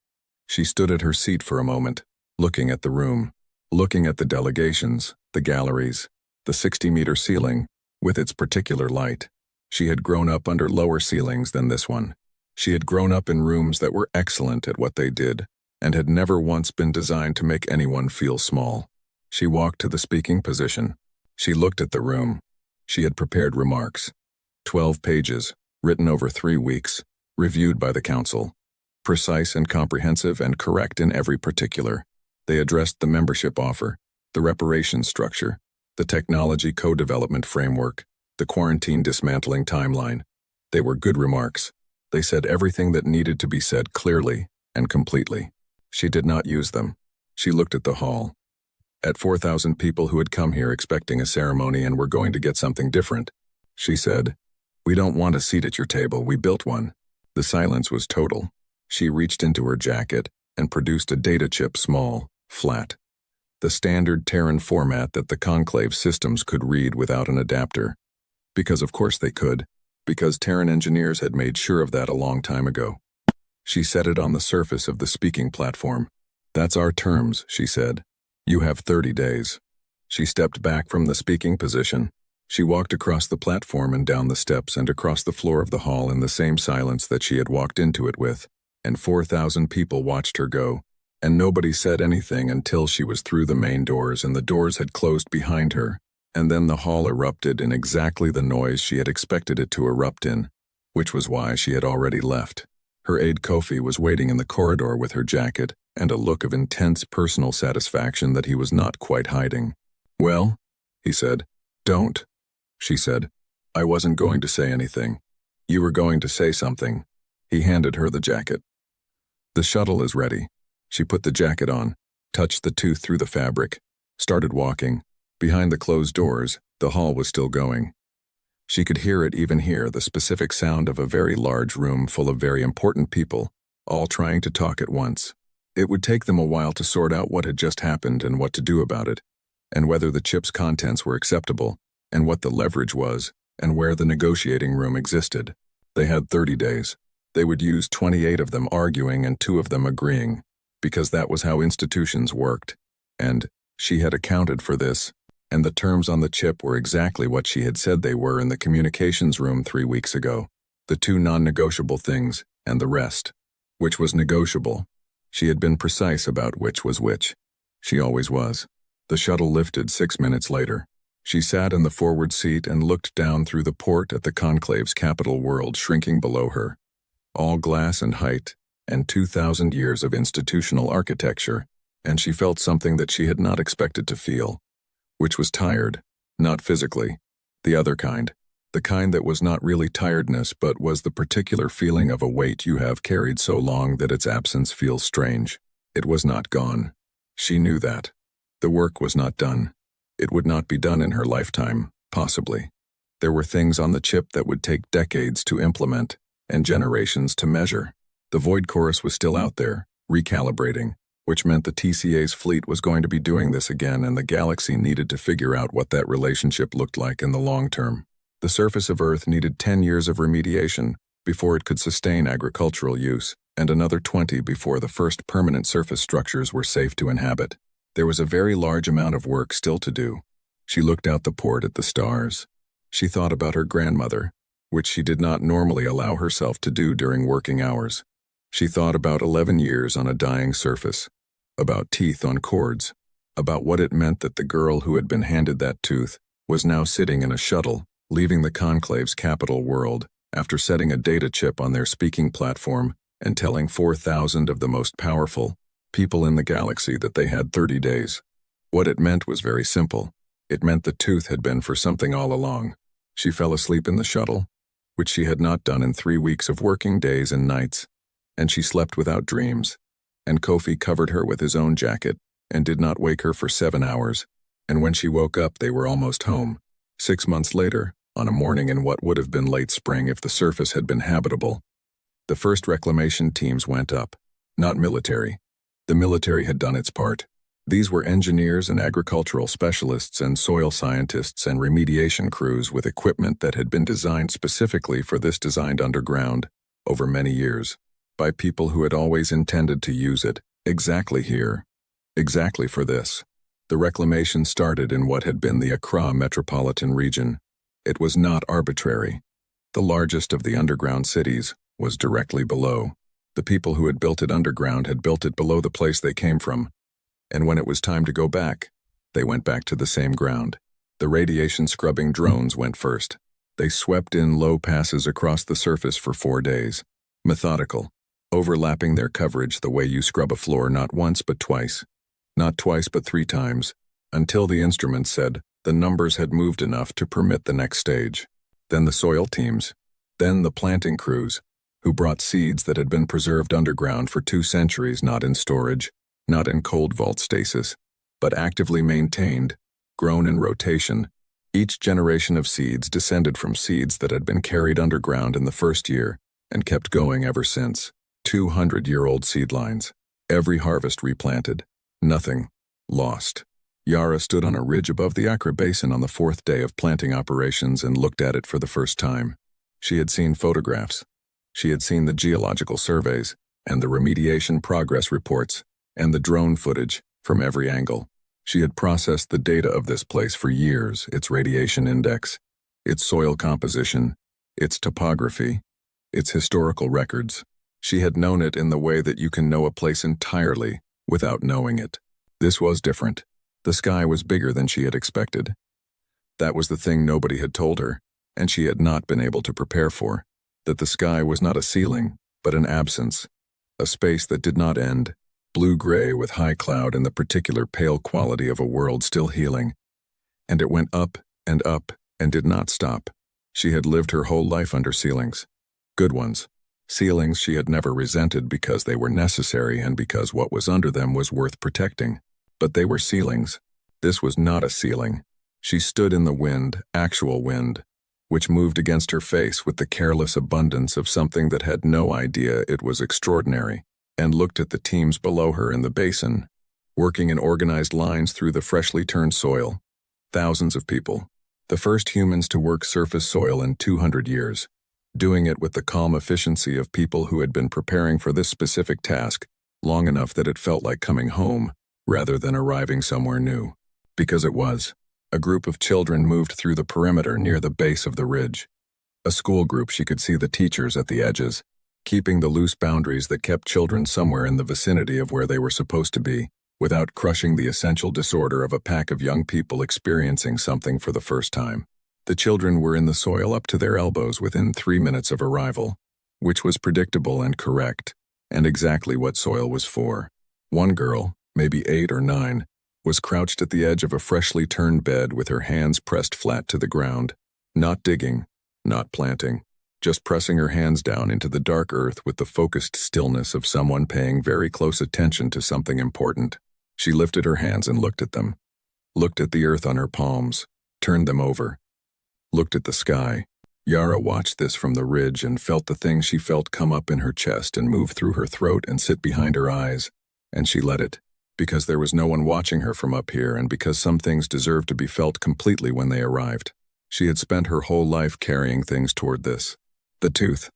She stood at her seat for a moment, looking at the room, looking at the delegations, the galleries, the 60-meter ceiling, with its particular light. She had grown up under lower ceilings than this one. She had grown up in rooms that were excellent at what they did, and had never once been designed to make anyone feel small. She walked to the speaking position. She looked at the room. She had prepared remarks. 12 pages, written over 3 weeks, reviewed by the council. Precise and comprehensive and correct in every particular. They addressed the membership offer, the reparations structure, the technology co-development framework, the quarantine dismantling timeline. They were good remarks. They said everything that needed to be said clearly and completely. She did not use them. She looked at the hall. At 4,000 people who had come here expecting a ceremony and were going to get something different, she said, "We don't want a seat at your table, we built one." The silence was total. She reached into her jacket and produced a data chip, small, flat. The standard Terran format that the Conclave systems could read without an adapter. Because of course they could, because Terran engineers had made sure of that a long time ago. She set it on the surface of the speaking platform. "That's our terms," she said. "You have 30 days. She stepped back from the speaking position. She walked across the platform and down the steps and across the floor of the hall in the same silence that she had walked into it with, and 4,000 people watched her go, and nobody said anything until she was through the main doors and the doors had closed behind her, and then the hall erupted in exactly the noise she had expected it to erupt in, which was why she had already left. Her aide Kofi was waiting in the corridor with her jacket and a look of intense personal satisfaction that he was not quite hiding. "Well," he said. "Don't," she said. "I wasn't going to say anything. You were going to say something." He handed her the jacket. "The shuttle is ready." She put the jacket on, touched the tooth through the fabric, started walking. Behind the closed doors, the hall was still going. She could hear it even here, the specific sound of a very large room full of very important people, all trying to talk at once. It would take them a while to sort out what had just happened and what to do about it, and whether the chip's contents were acceptable, and what the leverage was, and where the negotiating room existed. They had 30 days. They would use 28 of them arguing and 2 of them agreeing, because that was how institutions worked, and she had accounted for this, and the terms on the chip were exactly what she had said they were in the communications room 3 weeks ago. The 2 non-negotiable things, and the rest, which was negotiable. She had been precise about which was which. She always was. The shuttle lifted 6 minutes later. She sat in the forward seat and looked down through the port at the conclave's capital world shrinking below her. All glass and height, and 2,000 years of institutional architecture, and she felt something that she had not expected to feel, which was tired, not physically, the other kind, the kind that was not really tiredness but was the particular feeling of a weight you have carried so long that its absence feels strange. It was not gone. She knew that. The work was not done. It would not be done in her lifetime, possibly. There were things on the chip that would take decades to implement, and generations to measure. The Void Chorus was still out there, recalibrating, which meant the TCA's fleet was going to be doing this again, and the galaxy needed to figure out what that relationship looked like in the long term. The surface of Earth needed 10 years of remediation before it could sustain agricultural use, and another 20 before the first permanent surface structures were safe to inhabit. There was a very large amount of work still to do. She looked out the port at the stars. She thought about her grandmother, which she did not normally allow herself to do during working hours. She thought about 11 years on a dying surface, about teeth on cords, about what it meant that the girl who had been handed that tooth was now sitting in a shuttle, leaving the conclave's capital world after setting a data chip on their speaking platform and telling 4,000 of the most powerful people in the galaxy that they had 30 days. What it meant was very simple. It meant the tooth had been for something all along. She fell asleep in the shuttle, which she had not done in 3 weeks of working days and nights, and she slept without dreams, and Kofi covered her with his own jacket and did not wake her for 7 hours, and when she woke up they were almost home. 6 months later, on a morning in what would have been late spring if the surface had been habitable, the first reclamation teams went up. Not military. The military had done its part. These were engineers and agricultural specialists and soil scientists and remediation crews with equipment that had been designed specifically for this, designed underground, over many years, by people who had always intended to use it, exactly here, exactly for this. The reclamation started in what had been the Accra metropolitan region. It was not arbitrary. The largest of the underground cities was directly below. The people who had built it underground had built it below the place they came from, and when it was time to go back, they went back to the same ground. The radiation scrubbing drones went first. They swept in low passes across the surface for 4 days, methodical, overlapping their coverage the way you scrub a floor not once but twice, not twice but 3 times, until the instruments said the numbers had moved enough to permit the next stage. Then the soil teams, then the planting crews, who brought seeds that had been preserved underground for 2 centuries, not in storage, not in cold vault stasis, but actively maintained, grown in rotation. Each generation of seeds descended from seeds that had been carried underground in the first year and kept going ever since. 200-year-old seedlines. Every harvest replanted. Nothing lost. Yara stood on a ridge above the Accra Basin on the 4th day of planting operations and looked at it for the first time. She had seen photographs. She had seen the geological surveys, and the remediation progress reports, and the drone footage from every angle. She had processed the data of this place for years, its radiation index, its soil composition, its topography, its historical records. She had known it in the way that you can know a place entirely without knowing it. This was different. The sky was bigger than she had expected. That was the thing nobody had told her, and she had not been able to prepare for. That the sky was not a ceiling, but an absence, a space that did not end, blue-gray with high cloud and the particular pale quality of a world still healing. And it went up and did not stop. She had lived her whole life under ceilings. Good ones. Ceilings she had never resented because they were necessary and because what was under them was worth protecting. But they were ceilings. This was not a ceiling. She stood in the wind, actual wind, which moved against her face with the careless abundance of something that had no idea it was extraordinary, and looked at the teams below her in the basin, working in organized lines through the freshly turned soil. Thousands of people, the first humans to work surface soil in 200 years, doing it with the calm efficiency of people who had been preparing for this specific task long enough that it felt like coming home rather than arriving somewhere new. Because it was. A group of children moved through the perimeter near the base of the ridge. A school group. She could see the teachers at the edges. keeping the loose boundaries that kept children somewhere in the vicinity of where they were supposed to be, without crushing the essential disorder of a pack of young people experiencing something for the first time. The children were in the soil up to their elbows within 3 minutes of arrival, which was predictable and correct, and exactly what soil was for. One girl, maybe 8 or 9, was crouched at the edge of a freshly turned bed with her hands pressed flat to the ground, not digging, not planting, just pressing her hands down into the dark earth with the focused stillness of someone paying very close attention to something important. She lifted her hands and looked at them, looked at the earth on her palms, turned them over, looked at the sky. Yara watched this from the ridge and felt the thing she felt come up in her chest and move through her throat and sit behind her eyes, and she let it, because there was no one watching her from up here and because some things deserved to be felt completely when they arrived. She had spent her whole life carrying things toward this. The tooth.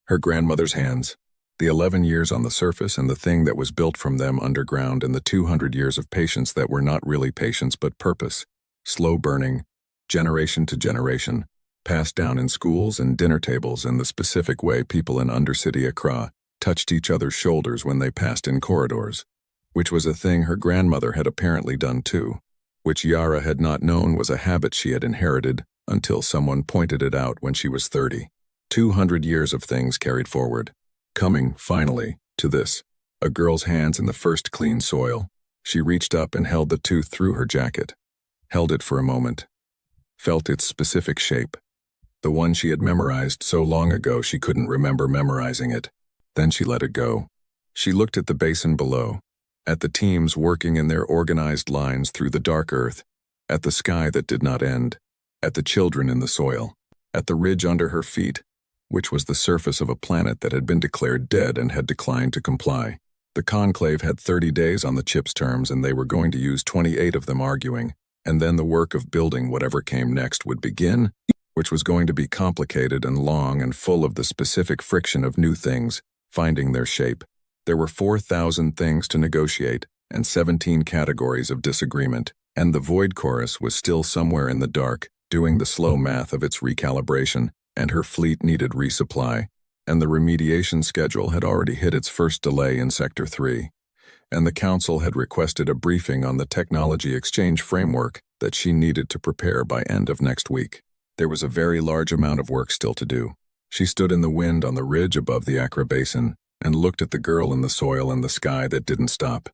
Her grandmother's hands. The 11 years on the surface and the thing that was built from them underground and the 200 years of patience that were not really patience but purpose. Slow burning, generation to generation, passed down in schools and dinner tables in the specific way people in Undercity Accra touched each other's shoulders when they passed in corridors, which was a thing her grandmother had apparently done too, which Yara had not known was a habit she had inherited until someone pointed it out when she was 30. 200 years of things carried forward, coming, finally, to this, a girl's hands in the first clean soil. She reached up and held the tooth through her jacket, held it for a moment, felt its specific shape, the one she had memorized so long ago she couldn't remember memorizing it. Then she let it go. She looked at the basin below, at the teams working in their organized lines through the dark earth, at the sky that did not end, at the children in the soil, at the ridge under her feet, which was the surface of a planet that had been declared dead and had declined to comply. The conclave had 30 days on the chip's terms and they were going to use 28 of them arguing, and then the work of building whatever came next would begin, which was going to be complicated and long and full of the specific friction of new things, finding their shape. There were 4,000 things to negotiate and 17 categories of disagreement, and the void chorus was still somewhere in the dark, doing the slow math of its recalibration, and her fleet needed resupply, and the remediation schedule had already hit its first delay in Sector 3, and the Council had requested a briefing on the technology exchange framework that she needed to prepare by end of next week. There was a very large amount of work still to do. She stood in the wind on the ridge above the Accra Basin and looked at the girl in the soil and the sky that didn't stop,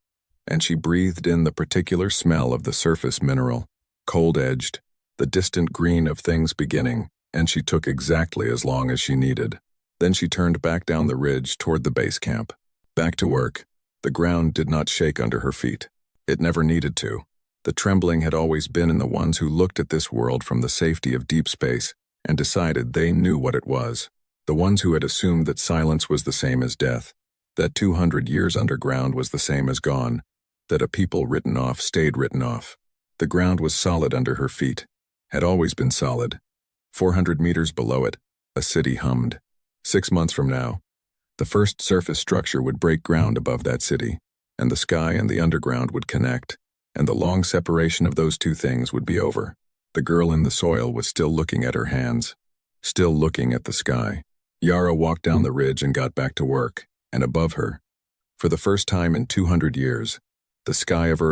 and she breathed in the particular smell of the surface mineral, cold-edged, the distant green of things beginning, and she took exactly as long as she needed. Then she turned back down the ridge toward the base camp. Back to work. The ground did not shake under her feet. It never needed to. The trembling had always been in the ones who looked at this world from the safety of deep space and decided they knew what it was. The ones who had assumed that silence was the same as death, that 200 years underground was the same as gone, that a people written off stayed written off. The ground was solid under her feet, had always been solid. 400 meters below it, a city hummed. 6 months from now, the first surface structure would break ground above that city, and the sky and the underground would connect, and the long separation of those two things would be over. The girl in the soil was still looking at her hands, still looking at the sky. Yara walked down the ridge and got back to work, and above her, for the first time in 200 years, the sky of Earth